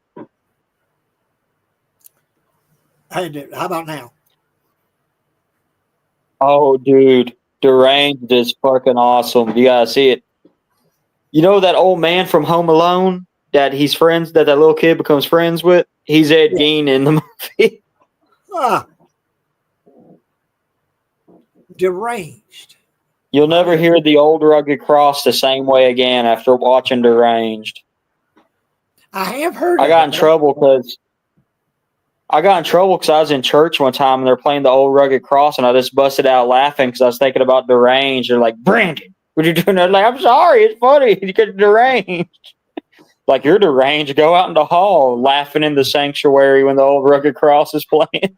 How about now? Oh, dude, Deranged is fucking awesome. You gotta see it. You know that old man from Home Alone that he's friends, that little kid becomes friends with? He's Ed Gein in the movie. Deranged. You'll never hear the old rugged cross the same way again after watching Deranged. I have heard. I got in trouble because I was in church one time and they're playing the old rugged cross, and I just busted out laughing because I was thinking about Deranged. They're like, Brandon, what are you doing? I'm like, I'm sorry, it's funny. You get deranged. Like, you're deranged. Go out in the hall laughing in the sanctuary when the old rugged cross is playing.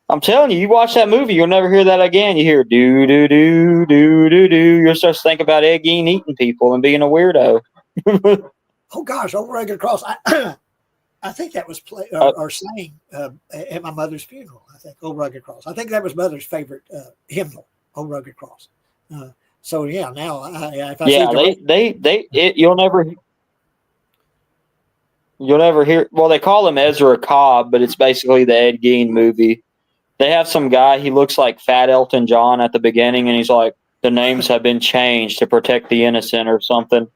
I'm telling you, you watch that movie, you'll never hear that again. You hear do do do do do do. You'll start to think about Ed Gein eating people and being a weirdo. Oh gosh, old rugged cross. I think that was played or sang at my mother's funeral. I think Old Rugged Cross. I think that was Mother's favorite hymnal, Old Rugged Cross. So yeah, now if I you'll never hear. Well, they call him Ezra Cobb, but it's basically the Ed Gein movie. They have some guy. He looks like Fat Elton John at the beginning, and he's like, "The names have been changed to protect the innocent" or something.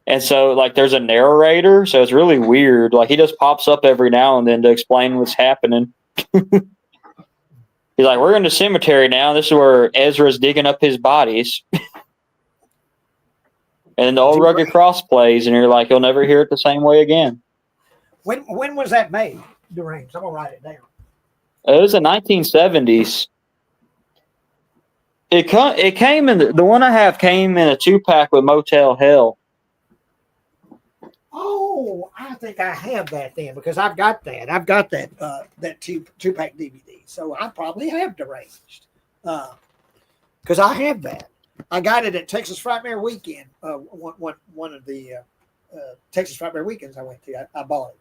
And so, like, there's a narrator, so it's really weird. Like, he just pops up every now and then to explain what's happening. He's like, we're in the cemetery now. This is where Ezra's digging up his bodies. And the old rugged cross plays, and you're like, you'll never hear it the same way again. When was that made, Deranged? I'm going to write it down. It was the 1970s. It came in the one I have came in a 2-pack with Motel Hell. Oh, I think I have that then because I've got that. I've got that that two-pack DVD. So I probably have Deranged because I have that. I got it at Texas Frightmare Weekend. One of the Texas Frightmare Weekends I went to. I bought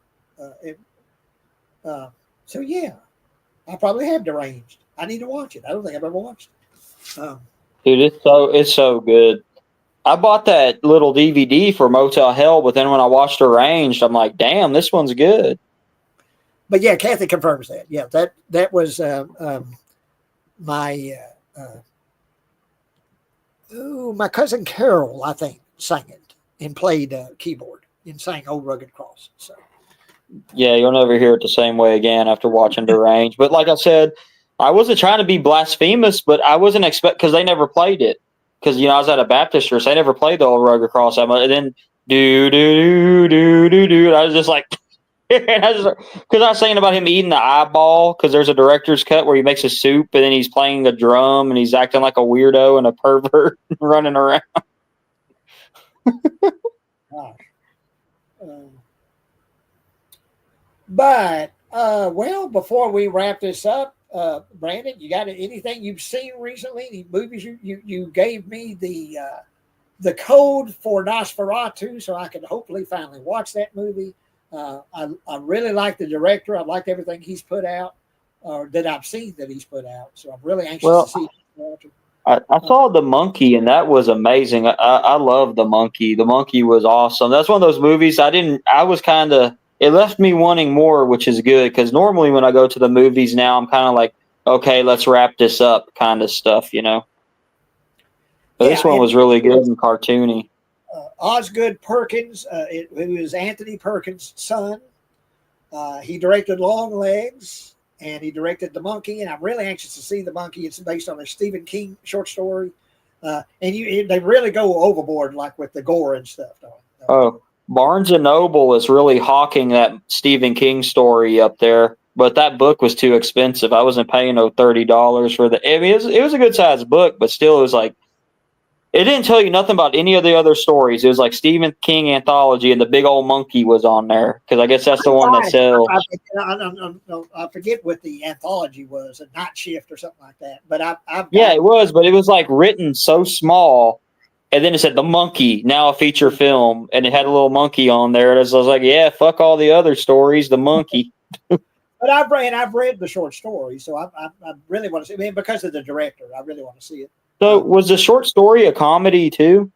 it. So yeah, I probably have Deranged. I need to watch it. I don't think I've ever watched it. Dude, it's so good. I bought that little DVD for Motel Hell, but then when I watched Deranged, I'm like, damn, this one's good. But yeah, Kathy confirms that. Yeah, that was my my cousin Carol, I think, sang it and played keyboard and sang "Old Rugged Cross." So yeah, you'll never hear it the same way again after watching Deranged. But like I said, I wasn't trying to be blasphemous, but I wasn't because they never played it. Because I was at a Baptist church, they never played the Old Rugged Cross that much. And then do. I was just like, because I was saying about him eating the eyeball. Because there's a director's cut where he makes a soup and then he's playing a drum and he's acting like a weirdo and a pervert running around. gosh. But well, before we wrap this up, Brandon, you got anything you've seen recently? Any movies you gave me the code for Nosferatu, so I can hopefully finally watch that movie. I really like the director. I liked everything he's put out, or that I've seen that he's put out. So I'm really anxious to see. I saw The Monkey, and that was amazing. I love The Monkey. The Monkey was awesome. That's one of those movies it left me wanting more, which is good, because normally when I go to the movies now, I'm kind of like, okay, let's wrap this up kind of stuff, But this one was really good and cartoony. Osgood Perkins, who is Anthony Perkins' son. He directed Longlegs, and he directed The Monkey, and I'm really anxious to see The Monkey. It's based on a Stephen King short story, and they really go overboard, like with the gore and stuff. Oh, Barnes and Noble is really hawking that Stephen King story up there, but that book was too expensive. I wasn't paying no $30 for the. I mean, it was a good sized book, but still, it was like it didn't tell you nothing about any of the other stories. It was like Stephen King anthology, and the big old monkey was on there because I guess that's the one that sells. I forget what the anthology was, a Night Shift or something like that. But it was, but it was like written so small. And then it said The Monkey, now a feature film, and it had a little monkey on there. And I was like, yeah, fuck all the other stories, The Monkey. But I've read the short story, so I really want to see it. I mean, because of the director, I really want to see it. So was the short story a comedy too?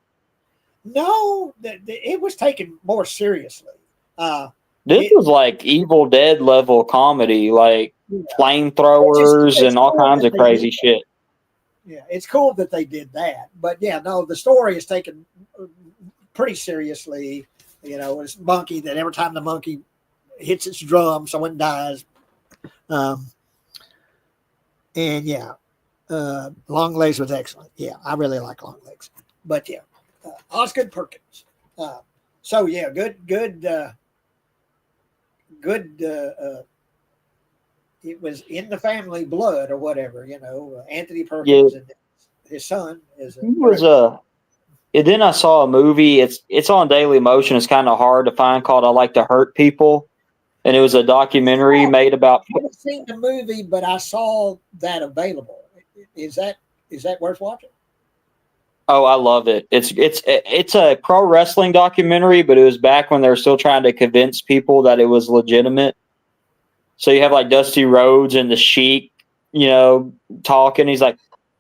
No, it was taken more seriously. This was like Evil Dead level comedy, like flamethrowers and all kinds of crazy shit. Yeah, it's cool that they did that. But yeah, no, the story is taken pretty seriously. It's monkey that every time the monkey hits its drum, someone dies. And yeah, Longlegs was excellent. Yeah, I really like Longlegs. But yeah, Osgood Perkins. So yeah, good. It was in the family blood or whatever, Anthony Perkins and his son is. He was and then I saw a movie. It's on Daily Motion. It's kind of hard to find, called "I Like to Hurt People," and it was a documentary made about. I haven't seen the movie, but I saw that available. Is that worth watching? Oh, I love it. It's a pro wrestling documentary, but it was back when they were still trying to convince people that it was legitimate. So you have like Dusty Rhodes and the Sheik, talking. He's like,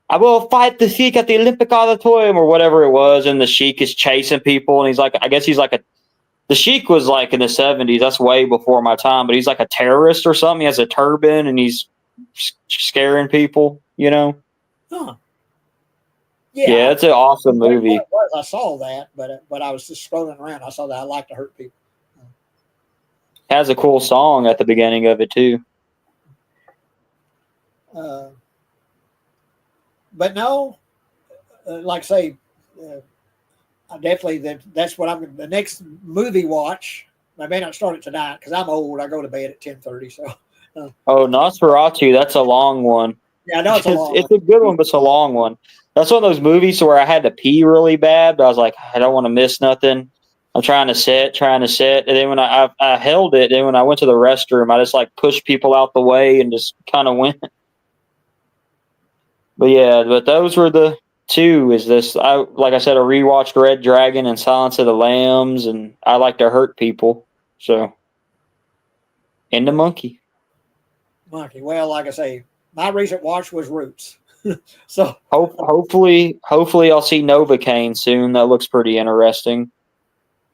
I will fight the Sheik at the Olympic Auditorium or whatever it was. And the Sheik is chasing people. And he's like, I guess the Sheik was like in the 70s. That's way before my time. But he's like a terrorist or something. He has a turban and he's scaring people, Huh. Yeah, it's an awesome movie. I saw that, but I was just scrolling around. I saw that I Like to Hurt People. Has a cool song at the beginning of it too. But no, like I say, I definitely that's what I'm the next movie watch. I may not start it tonight because I'm old. I go to bed at 10:30. So. Oh, Nosferatu, that's a long one. Yeah, I know it's a long. It's a good one, but it's a long one. That's one of those movies where I had to pee really bad, but I was like, I don't want to miss nothing. I'm trying to sit, and then when I held it, then when I went to the restroom, I just like pushed people out the way and just kind of went. But yeah, but those were the two. Is this I like I said, I rewatched Red Dragon and Silence of the Lambs, and I like to hurt people, so and the monkey. Monkey. Well, like I say, my recent watch was Roots. So Hopefully, I'll see Novocaine soon. That looks pretty interesting.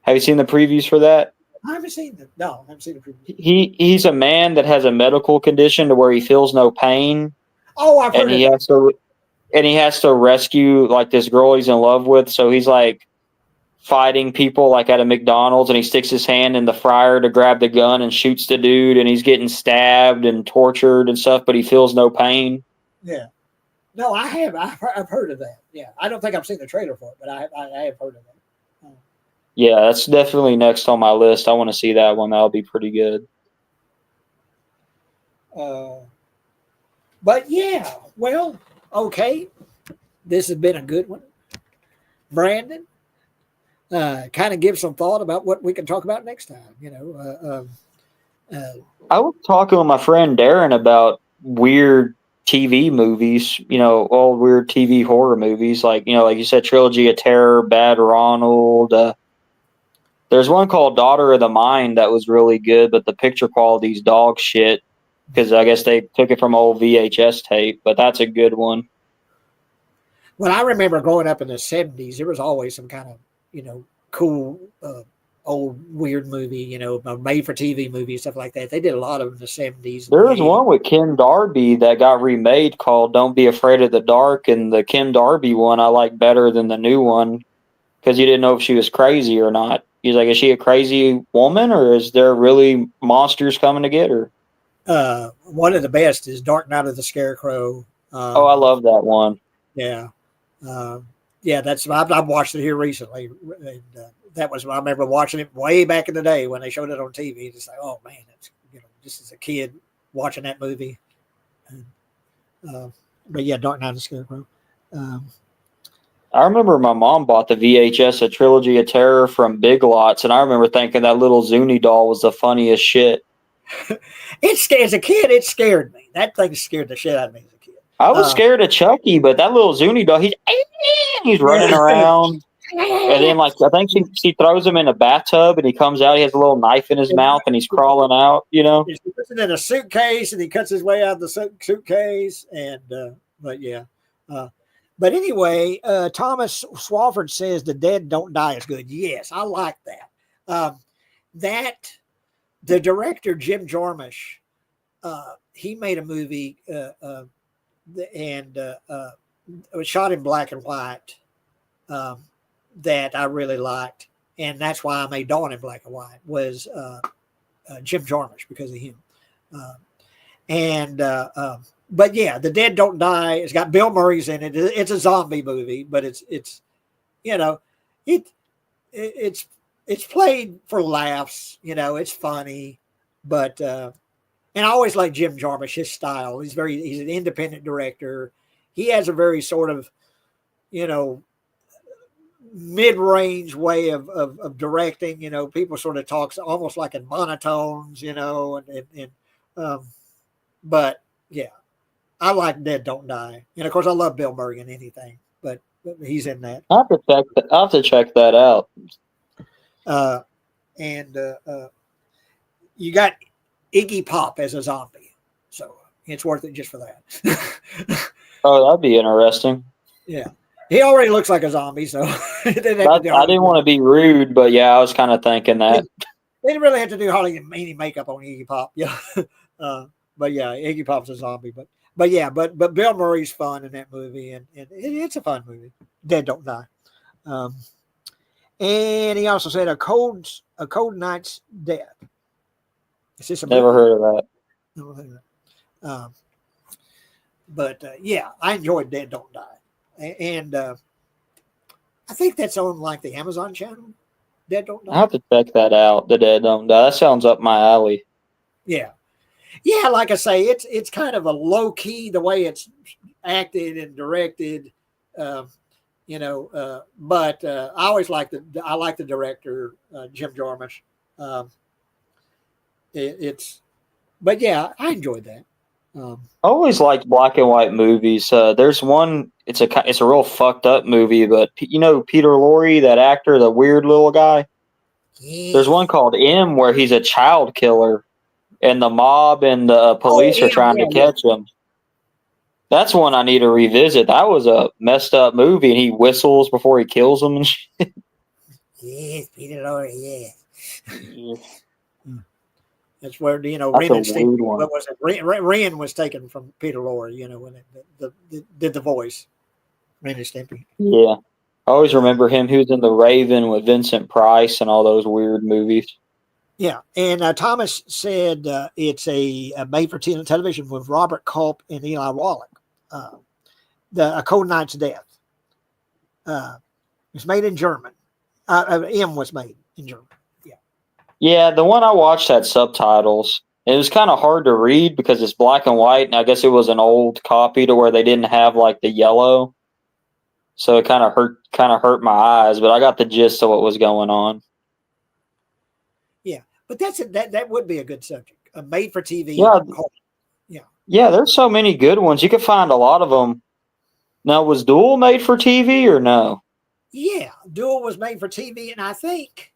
Have you seen the previews for that? I haven't seen the no, I haven't seen the preview. He's a man that has a medical condition to where he feels no pain, Oh, I've heard and of that. he has to rescue like this girl he's in love with. So he's like fighting people like at a McDonald's, and he sticks his hand in the fryer to grab the gun and shoots the dude, and he's getting stabbed and tortured and stuff, but he feels no pain. Yeah. No, I have. I've heard of that. Yeah, I don't think I've seen the trailer for it, but I have heard of that. Yeah, that's definitely next on my list. I want to see that one. That'll be pretty good. But yeah, well, okay. This has been a good one, Brandon. Kind of give some thought about what we can talk about next time. I was talking with my friend Darren about weird TV movies, all weird TV horror movies, like you said, Trilogy of Terror, Bad Ronald. There's one called Daughter of the Mind that was really good, but the picture quality's dog shit because I guess they took it from old VHS tape, but that's a good one. Well, I remember growing up in the 70s, there was always some kind of, cool old weird movie, made for TV movie, stuff like that. They did a lot of them in the 70s. There was one with Kim Darby that got remade called Don't Be Afraid of the Dark, and the Kim Darby one I like better than the new one because you didn't know if she was crazy or not. He's like, is she a crazy woman or is there really monsters coming to get her? One of the best is Dark Night of the Scarecrow. I love that one. Yeah. I've watched it here recently. And, that was, I remember watching it way back in the day when they showed it on TV. It's like, oh man, just as a kid watching that movie. And, but yeah, Dark Night of the Scarecrow. I remember my mom bought the VHS A Trilogy of Terror from Big Lots, and I remember thinking that little Zuni doll was the funniest shit. As a kid, it scared me. That thing scared the shit out of me as a kid. I was scared of Chucky, but that little Zuni doll, he's running around. And then, I think she throws him in a bathtub, and he comes out. He has a little knife in his mouth, and he's crawling out. He puts it in a suitcase, and he cuts his way out of the suitcase. And but yeah, but anyway, Thomas Swafford says the dead don't die is good. Yes, I like that. The director Jim Jarmusch, he made a movie and it was shot in black and white. That I really liked, and that's why I made Dawn in black and white, was Jim Jarmusch because of him. But yeah, The Dead Don't Die. It's got Bill Murray's in it. It's a zombie movie, but it's played for laughs. It's funny, but and I always like Jim Jarmusch, his style. He's an independent director. He has a very sort of, mid-range way of directing. People sort of talk almost like in monotones, but yeah, I like Dead Don't Die, and of course I love Bill Murray in anything, but he's in that. I'll have to check that out. You got Iggy Pop as a zombie, so it's worth it just for that. Oh, that'd be interesting. Yeah. He already looks like a zombie, so I didn't want to be rude, but yeah, I was kind of thinking that. They didn't really have to do hardly any makeup on Iggy Pop, yeah. But yeah, Iggy Pop's a zombie, but Bill Murray's fun in that movie, and it's a fun movie. Dead Don't Die. And he also said a cold night's death. Is this a Never heard of that. But yeah, I enjoyed Dead Don't Die. And I think that's on like the Amazon channel. Dead Don't Die. I'll have to check that out. The Dead Don't Die. That sounds up my alley. Yeah. Yeah, like I say, it's kind of a low key the way it's acted and directed. But I always like the director, Jim Jarmusch. Um, but yeah, I enjoyed that. I always liked black and white movies. There's one. It's a real fucked up movie, but Peter Lorre, that actor, the weird little guy. Yeah. There's one called M where he's a child killer, and the mob and the police are trying to catch him. That's one I need to revisit. That was a messed up movie, and he whistles before he kills them and shit. Yes, Peter Lorre. Yeah. Yeah. That's where That's Ren and a Steve. weird one. What was it? Ren was taken from Peter Lorre. When it did the voice, Ren and Stimpy. Yeah. I always remember him. He was in The Raven with Vincent Price and all those weird movies. Yeah, and Thomas said it's a made-for-TV television with Robert Culp and Eli Wallach. A Cold Night's Death. It's made in German. M was made in German. Yeah. Yeah, the one I watched had subtitles. It was kind of hard to read because it's black and white, and I guess it was an old copy to where they didn't have like the yellow. So it kind of hurt my eyes, but I got the gist of what was going on. Yeah, but that would be a good subject. A made for TV. Yeah. Yeah, there's so many good ones. You could find a lot of them. Now, was Duel made for TV or no? Yeah, Duel was made for TV, and I think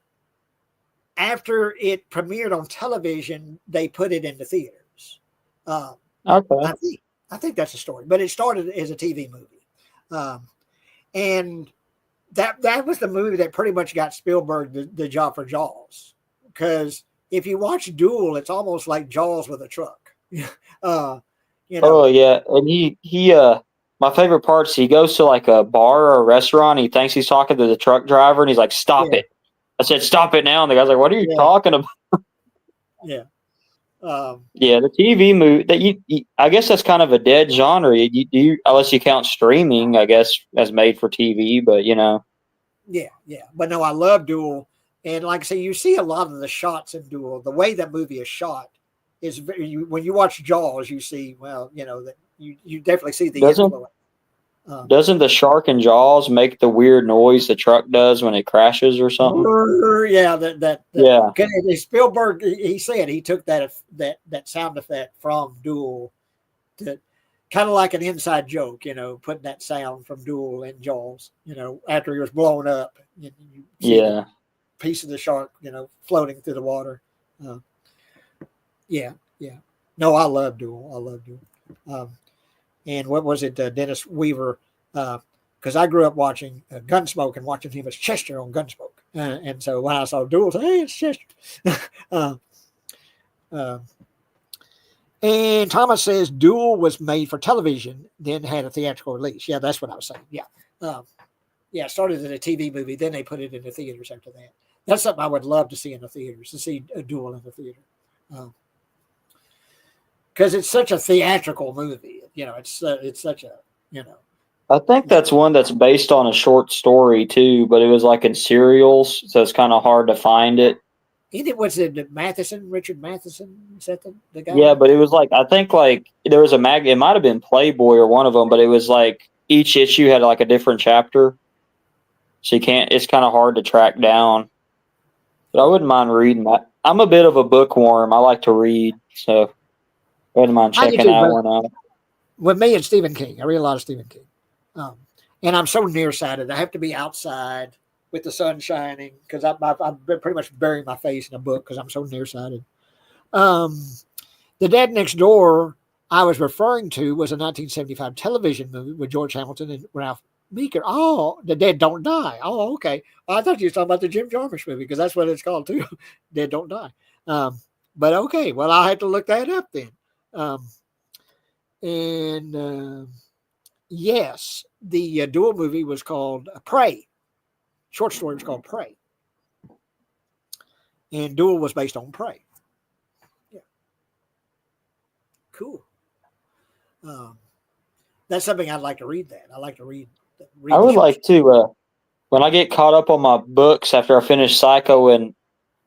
after it premiered on television, they put it into theaters. Okay. I think that's the story, but it started as a TV movie. And that was the movie that pretty much got Spielberg the job for Jaws. Because if you watch Duel, it's almost like Jaws with a truck. Oh yeah, and he my favorite part is he goes to like a bar or a restaurant. He thinks he's talking to the truck driver, and he's like, "Stop it!" I said, "Stop it now!" And the guy's like, "What are you talking about?" Yeah. Yeah, the TV movie that I guess that's kind of a dead genre. You unless you count streaming, I guess, as made for TV. But Yeah. But no, I love Duel, and like I say, you see a lot of the shots in Duel. The way that movie is shot is when you watch Jaws, you see that you definitely see the influence. Doesn't the shark in Jaws make the weird noise the truck does when it crashes or something? Yeah, yeah. Spielberg, he said he took that sound effect from Duel to kind of like an inside joke, putting that sound from Duel in Jaws, after he was blown up. You see the piece of the shark, floating through the water. Yeah. No, I love Duel. And what was it, Dennis Weaver? Because I grew up watching Gunsmoke and watching him as Chester on Gunsmoke. And so when I saw Duel, I said, hey, it's Chester. And Thomas says Duel was made for television, then had a theatrical release. Yeah, that's what I was saying. Yeah. It started as a TV movie, then they put it in the theaters after that. That's something I would love to see in the theaters, to see a Duel in the theater. Because it's such a theatrical movie. It's such a, I think that's one that's based on a short story too, but it was like in serials, so it's kind of hard to find it. Was it Matheson, Richard Matheson? Is that the guy? Yeah, but it was like, I think like there was it might have been Playboy or one of them, but it was like each issue had like a different chapter. So it's kind of hard to track down. But I wouldn't mind reading that. I'm a bit of a bookworm. I like to read, so I wouldn't mind checking that one out. With me and Stephen King, I read a lot of Stephen King. And I'm so nearsighted. I have to be outside with the sun shining because I've pretty much burying my face in a book because I'm so nearsighted. The Dead Next Door I was referring to was a 1975 television movie with George Hamilton and Ralph Meeker. Oh, The Dead Don't Die. Oh, okay. I thought you were talking about the Jim Jarmusch movie because that's what it's called too. Dead Don't Die. But okay, well, I'll have to look that up then. Yes, the Duel movie was called Prey. Short story was called Prey. And Duel was based on Prey. Yeah. Cool. That's something I'd like to read that. I like to read I would like to, when I get caught up on my books after I finish Psycho and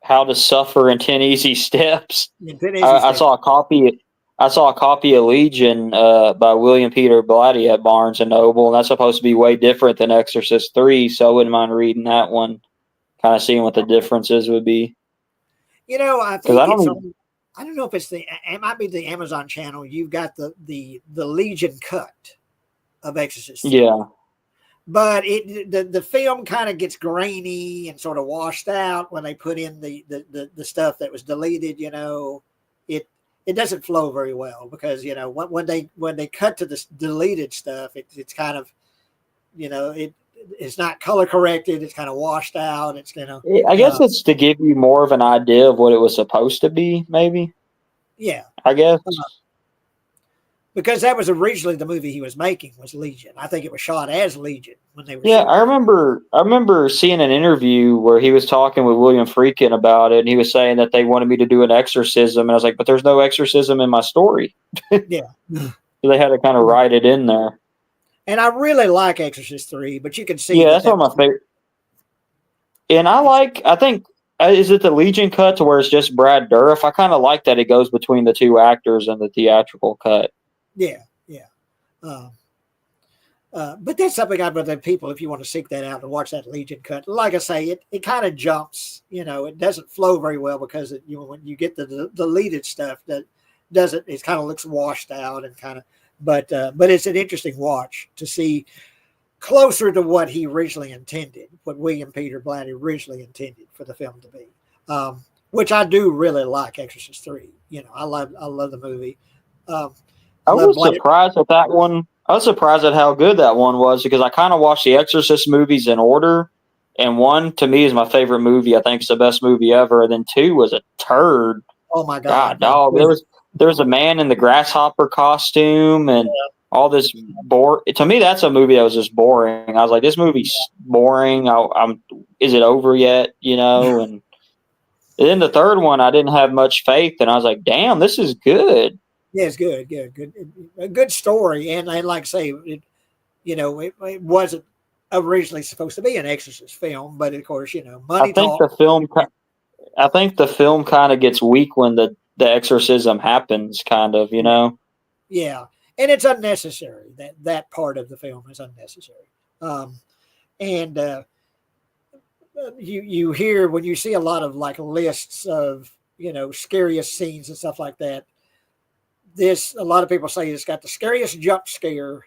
How to Suffer in 10 Easy Steps, I saw a copy I saw a copy of Legion by William Peter Blatty at Barnes and Noble, and that's supposed to be way different than Exorcist 3, so I wouldn't mind reading that one, kind of seeing what the differences would be. I Because I think it's don't on. I don't know if it's it might be the Amazon channel. You've got the Legion cut of Exorcist 3. Yeah. But the film kind of gets grainy and sort of washed out when they put in the stuff that was deleted. It doesn't flow very well because when they cut to the deleted stuff, it's kind of it's not color corrected. It's kind of washed out. It's I guess it's to give you more of an idea of what it was supposed to be, maybe. Yeah. I guess. Because that was originally the movie he was making was Legion. I think it was shot as Legion when they were. Yeah, shooting. I remember seeing an interview where he was talking with William Friedkin about it, and he was saying that they wanted me to do an exorcism, and I was like, but there's no exorcism in my story. Yeah. So they had to kind of write it in there. And I really like Exorcist 3, but you can see. Yeah, that's one of my favorite. And I think, is it the Legion cut to where it's just Brad Dourif? I kind of like that it goes between the two actors in the theatrical cut. Yeah. But that's something I'd rather people, if you want to seek that out and watch that Legion cut. Like I say, it kind of jumps. It doesn't flow very well because when you get the deleted stuff, that doesn't. It kind of looks washed out and kind of. But it's an interesting watch to see closer to what he originally intended, what William Peter Blatty originally intended for the film to be. Which I do really like Exorcist 3. I love the movie. I was surprised at that one. I was surprised at how good that one was because I kind of watched the Exorcist movies in order, and 1 to me is my favorite movie. I think it's the best movie ever. And then 2 was a turd. Oh my God, dog! There was a man in the grasshopper costume and all this to me, that's a movie that was just boring. I was like, this movie's boring. Is it over yet? And then the third one, I didn't have much faith, and I was like, damn, this is good. Yeah, it's good. A good story, and like I say, it wasn't originally supposed to be an Exorcist film, but of course, money. I think the film kind of gets weak when the exorcism happens, kind of, Yeah, and it's unnecessary. That part of the film is unnecessary. You hear when you see a lot of like lists of scariest scenes and stuff like that. A lot of people say it's got the scariest jump scare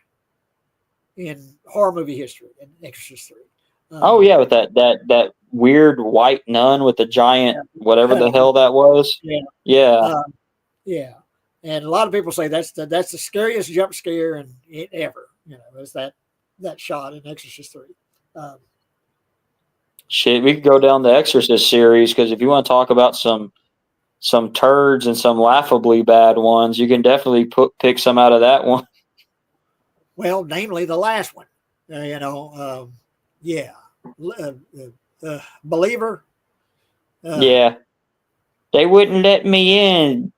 in horror movie history in Exorcist 3. Oh yeah, with that weird white nun with the giant whatever the hell that was. Yeah. And a lot of people say that's the scariest jump scare ever. Is that shot in Exorcist 3. Shit, we could go down the Exorcist series because if you want to talk about some turds and some laughably bad ones, you can definitely pick some out of that one. Well, namely the last one. Believer. Yeah. They wouldn't let me in.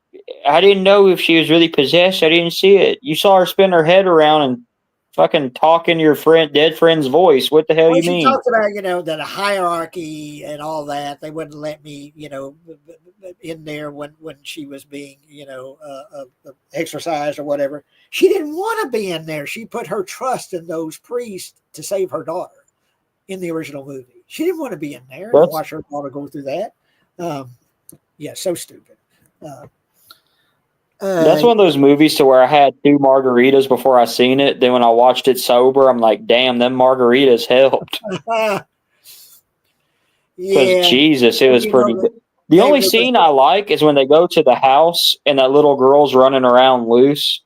I didn't know if she was really possessed. I didn't see it. You saw her spin her head around and fucking talk in your dead friend's voice. What the hell you mean? She talked about, that a hierarchy and all that. They wouldn't let me, in there when she was being, exercised or whatever. She didn't want to be in there. She put her trust in those priests to save her daughter in the original movie. She didn't want to be in there and watch her daughter go through that. So stupid. That's one of those movies to where I had 2 margaritas before I seen it. Then when I watched it sober, I'm like, damn, them margaritas helped. Because Jesus, it was pretty good. The only scene I like is when they go to the house and that little girl's running around loose.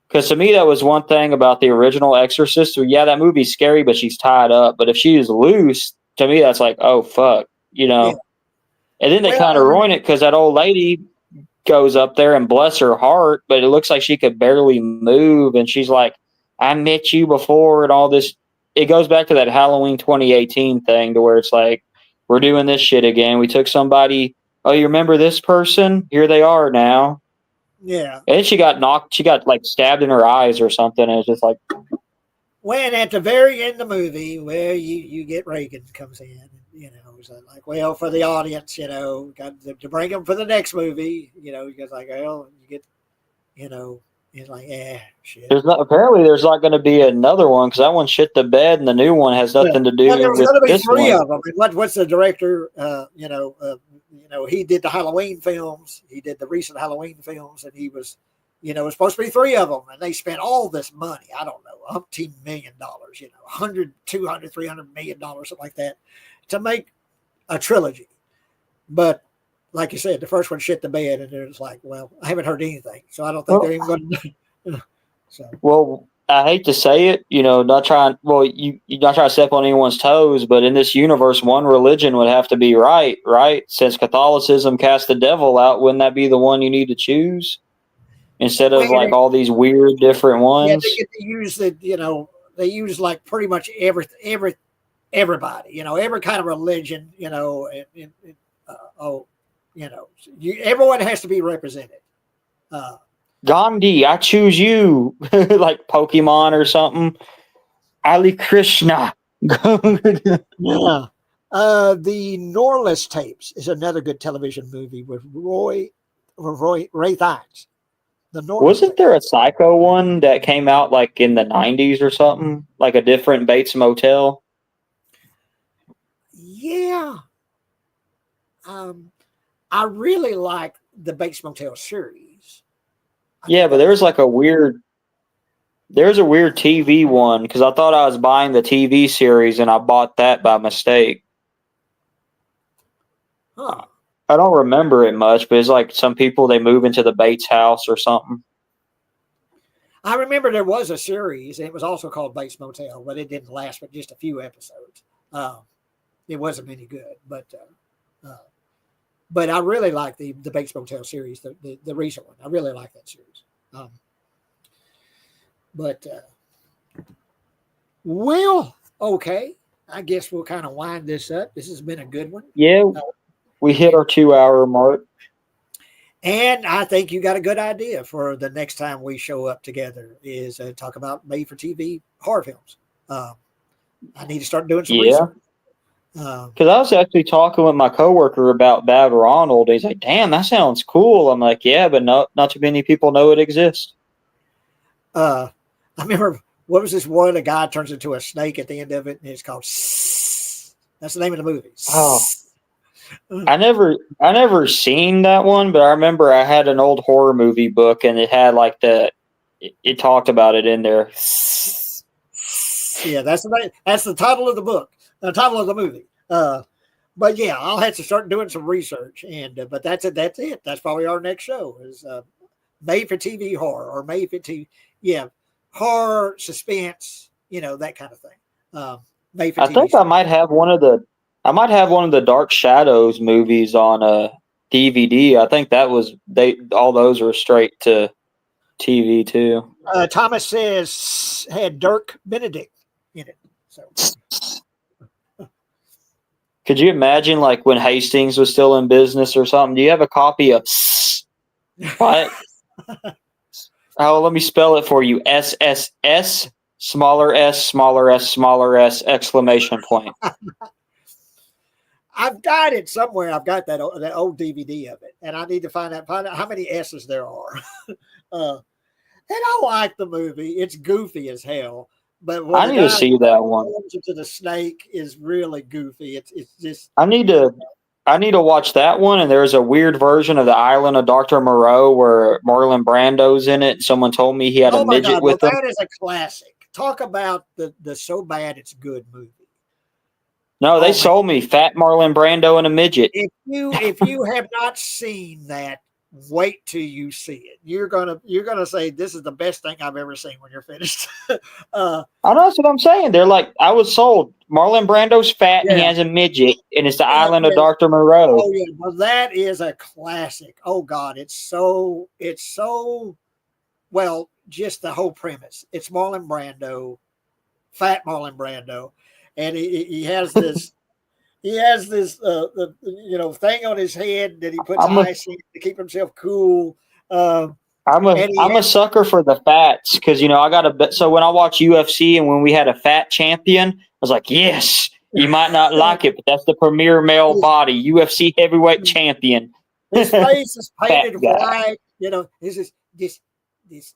Because to me, that was one thing about the original Exorcist. Yeah, that movie's scary, but she's tied up. But if she is loose, to me, that's like, oh, fuck, Yeah. And then they kind of ruin it because that old lady goes up there and bless her heart, but it looks like she could barely move. And she's like, I met you before and all this. It goes back to that Halloween 2018 thing to where it's like, we're doing this shit again. We took somebody. Oh, you remember this person? Here they are now. Yeah. And she got like stabbed in her eyes or something. And it's just like. When at the very end of the movie where you get Reagan comes in, it's like, well, for the audience, got to bring them for the next movie, because like, well, you get you know, it's like, shit. Apparently there's not going to be another one because that one shit the bed, and the new one has nothing to do Well, there was with going to be this three one. of them. And what's the director? He did the Halloween films. He did the recent Halloween films, and he was, it was supposed to be three of them, and they spent all this money. I don't know, $100 million, $100, $200, $300 million, something like that, to make a trilogy. But like you said, the first one shit the bed, and it was like, well, I haven't heard anything, so I don't think they're even going to do it. So. Well, I hate to say it, not trying. Well, you're not trying to step on anyone's toes, but in this universe, one religion would have to be right? Since Catholicism cast the devil out, wouldn't that be the one you need to choose instead of like all these weird different ones? Yeah, they get to use they use like pretty much everybody, every kind of religion, everyone has to be represented. Gandhi, I choose you, like Pokemon or something. Ali Krishna. Yeah. The Norliss Tapes is another good television movie with Ray Fiennes. Wasn't there a Psycho one that came out like in the 90s or something? Like a different Bates Motel? Yeah. I really like the Bates Motel series. Yeah, but there's a weird TV one because I thought I was buying the TV series and I bought that by mistake. Huh. I don't remember it much, but it's like some people, they move into the Bates house or something. I remember there was a series, and it was also called Bates Motel, but it didn't last but just a few episodes. It wasn't any good, but I really like the Bates Motel series, the recent one. I really like that series. Well, okay. I guess we'll kind of wind this up. This has been a good one. Yeah, we hit our 2-hour mark. And I think you got a good idea for the next time we show up together is talk about made-for-TV horror films. I need to start doing some research. Because I was actually talking with my coworker about Bad Ronald. He's like, damn, that sounds cool. I'm like, yeah, but not too many people know it exists. I remember, what was this one? A guy turns into a snake at the end of it, and it's called That's the name of the movie. Oh. I never seen that one, but I remember I had an old horror movie book and it had like it talked about it in there. Yeah, that's the title of the book, the title of the movie. But yeah, I'll have to start doing some research, and but that's it. That's probably our next show is made for TV horror or made for TV. Yeah, horror, suspense, that kind of thing. Made for TV. I think I might have one of the Dark Shadows movies on a DVD. I think all those are straight to TV too. Thomas says had Dirk Benedict in it. So could you imagine like when Hastings was still in business or something? Do you have a copy of what? Oh, let me spell it for you. SSS smaller s smaller s smaller s exclamation point. I've got it somewhere. I've got that old DVD of it, and I need to find out how many S's there are. And I like the movie. It's goofy as hell, but I need to see that one. To the snake is really goofy. It's just. I need to watch that one. And there's a weird version of The Island of Dr. Moreau where Marlon Brando's in it. Someone told me he had a midget with him. That is a classic. Talk about the so bad it's good movie. No, they sold me Fat Marlon Brando and a midget. If you have not seen that, wait till you see it. You're gonna say this is the best thing I've ever seen when you're finished. I know, that's what I'm saying. They're like, I was sold. Marlon Brando's fat and he has a midget, and it's the Island of Dr. Moreau. Oh yeah, well that is a classic. Oh God, it's so well. Just the whole premise. It's Marlon Brando, fat Marlon Brando. And he has this, thing on his head that he puts ice in to keep himself cool. I'm a sucker for the fats because I got a bit. So when I watch UFC and when we had a fat champion, I was like, yes, you might not like it, but that's the premier male body, UFC heavyweight champion. His face is painted white. This this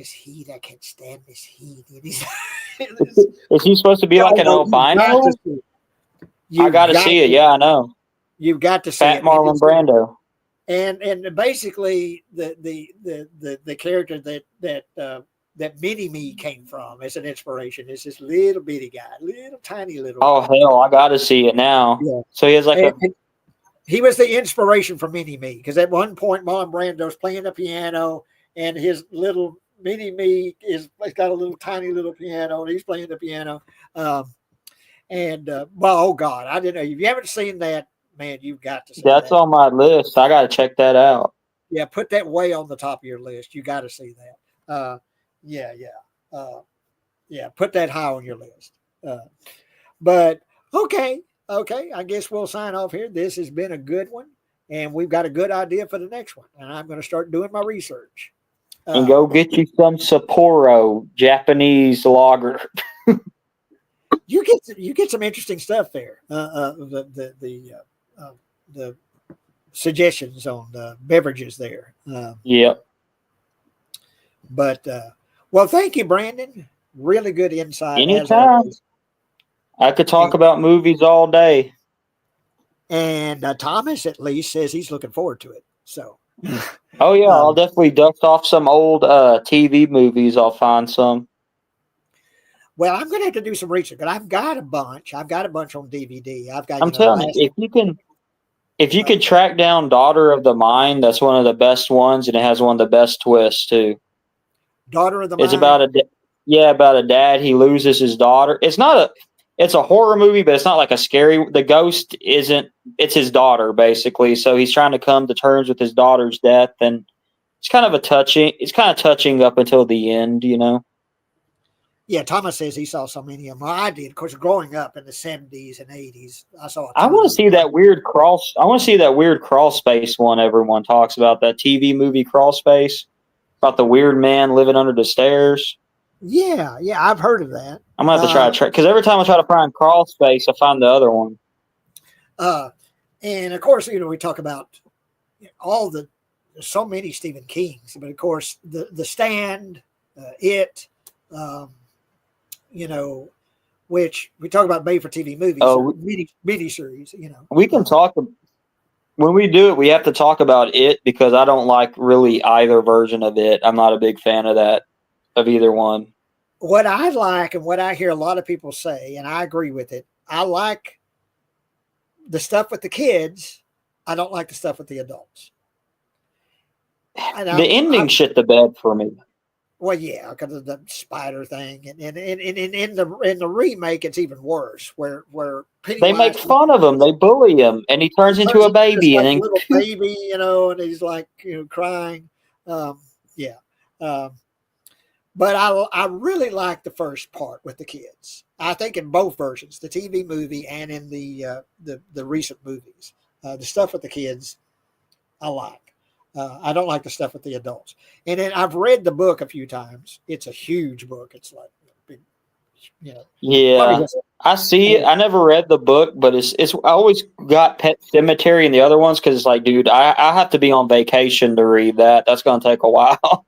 heat. I can't stand this heat. Is he supposed to be like an albino? I got to see it. Yeah, I know. You've got to see Fat it. Marlon Brando. And basically the character that Mini-Me came from as an inspiration is this little bitty guy, little tiny little. Oh hell, I got to see it now. Yeah. So he has like and he was the inspiration for Mini-Me because at one point Marlon Brando's playing the piano and his little Mini-Me he's got a little tiny little piano and he's playing the piano. Well, oh God, I didn't know. If you haven't seen that, man, you've got to see that's that. on my list. I got to check that out. Yeah, put that way on the top of your list. You got to see that. Put that high on your list. But okay. I guess we'll sign off here. This has been a good one, and we've got a good idea for the next one. And I'm going to start doing my research. And go get you some Sapporo Japanese lager. You get some interesting stuff there. The suggestions on the beverages there. Yep. But well, thank you, Brandon. Really good insight. Anytime. I could talk about movies all day. And Thomas at least says he's looking forward to it. So. Oh yeah, I'll definitely dust off some old TV movies. I'll find some. Well, I'm going to have to do some research, but I've got a bunch. I've got a bunch on DVD. I've got. I'm telling you, if you could track down Daughter of the Mind, that's one of the best ones, and it has one of the best twists too. Daughter of the Mind. It's about a dad. He loses his daughter. It's a horror movie, but it's not like a scary. The ghost isn't. It's his daughter basically. So he's trying to come to terms with his daughter's death, and it's kind of touching. It's kind of touching up until the end, you know. Yeah, Thomas says he saw so many of them. I did, of course, growing up in the 70s and 80s. I saw. I want to see that weird crawl. I want to see that weird crawl space one everyone talks about. That TV movie Crawl Space about the weird man living under the stairs. Yeah, I've heard of that. I'm gonna have to try because every time I try to find Crawl Space, I find the other one. And of course, we talk about so many Stephen Kings, but of course, the Stand, It, which we talk about made for TV movies, miniseries. We can talk when we do it. We have to talk about It because I don't like really either version of It. I'm not a big fan of that. Of either one. What I like and what I hear a lot of people say, and I agree with it, I like the stuff with the kids. I don't like the stuff with the adults. The ending shit the bed for me. Well, yeah, because of the spider thing, and in the remake, it's even worse. Where Pennywise, they make fun of him, they bully him, and he turns into a baby, like and then little baby, and he's like crying. But I really like the first part with the kids. I think in both versions, the TV movie and in the recent movies, the stuff with the kids, I like. I don't like the stuff with the adults. And then I've read the book a few times. It's a huge book. It's like big, Yeah, I see it. I never read the book, but it's. I always got Pet Cemetery and the other ones because it's like, dude, I have to be on vacation to read that. That's going to take a while.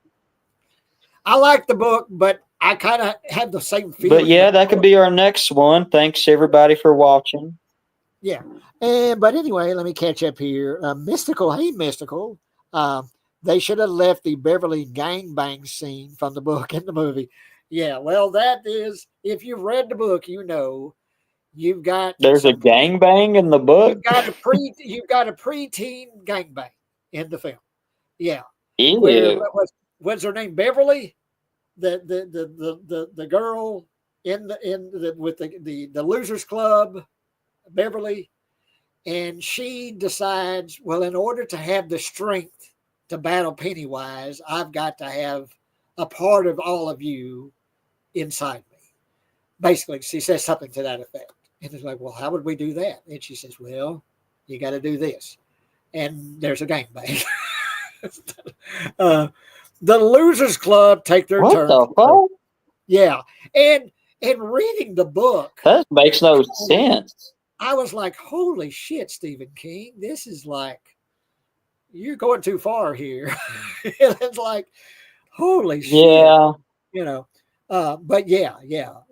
I like the book, but I kind of have the same feeling. But yeah, that could be our next one. Thanks everybody for watching. Yeah, but anyway, let me catch up here. Mystical, hey Mystical. They should have left the Beverly gangbang scene from the book in the movie. Yeah, well, that is, if you've read the book, you've got. There's a gangbang in the book. You've got a preteen gangbang in the film. Yeah. Ew. What's her name? Beverly, the girl with the Losers Club, Beverly, and she decides, well, in order to have the strength to battle Pennywise, I've got to have a part of all of you inside me. Basically, she says something to that effect, and it's like, well, how would we do that? And she says, well, you got to do this, and there's a gangbang. The Losers Club take their turn. What the fuck? Yeah. And reading the book. That makes no sense. I was like, holy shit, Stephen King. This is like, you're going too far here. It's like, Holy shit. Yeah. You know, but yeah.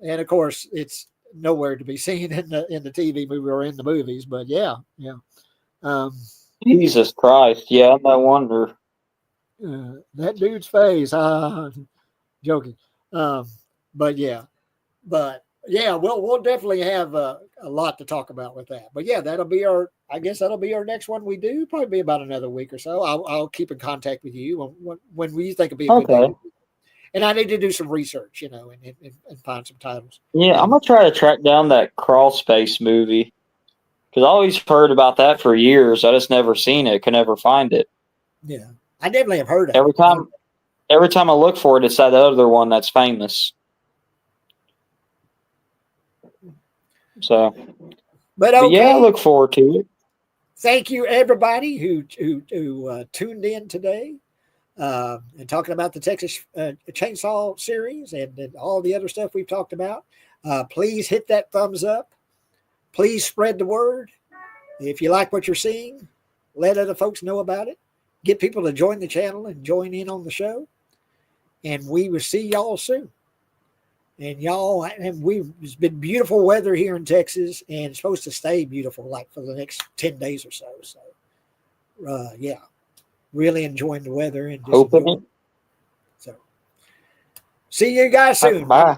And of course, it's nowhere to be seen in the TV movie or in the movies. But yeah. Jesus Christ. Yeah, no wonder. That dude's face. Joking. Um, but yeah, we'll definitely have a lot to talk about with that. But yeah, I guess that'll be our next one we do. Probably be about another week or so. I'll keep in contact with you when we think it'll be a good day. Okay. And I need to do some research, and find some titles. Yeah, I'm gonna try to track down that Crawl Space movie because I always heard about that for years. I just never seen it. Could never find it. Yeah, I definitely have heard of Every it. time I look for it, it's that other one that's famous. So, But but okay. yeah, I look forward to it. Thank you, everybody who tuned in today. And talking about the Texas Chainsaw series and all the other stuff we've talked about. Please hit that thumbs up. Please spread the word. If you like what you're seeing, let other folks know about it. Get people to join the channel and join in on the show. And we will see y'all soon. And it's been beautiful weather here in Texas, and it's supposed to stay beautiful like for the next 10 days or so. So, yeah. Really enjoying the weather and just Hoping it. so see you guys soon. Bye.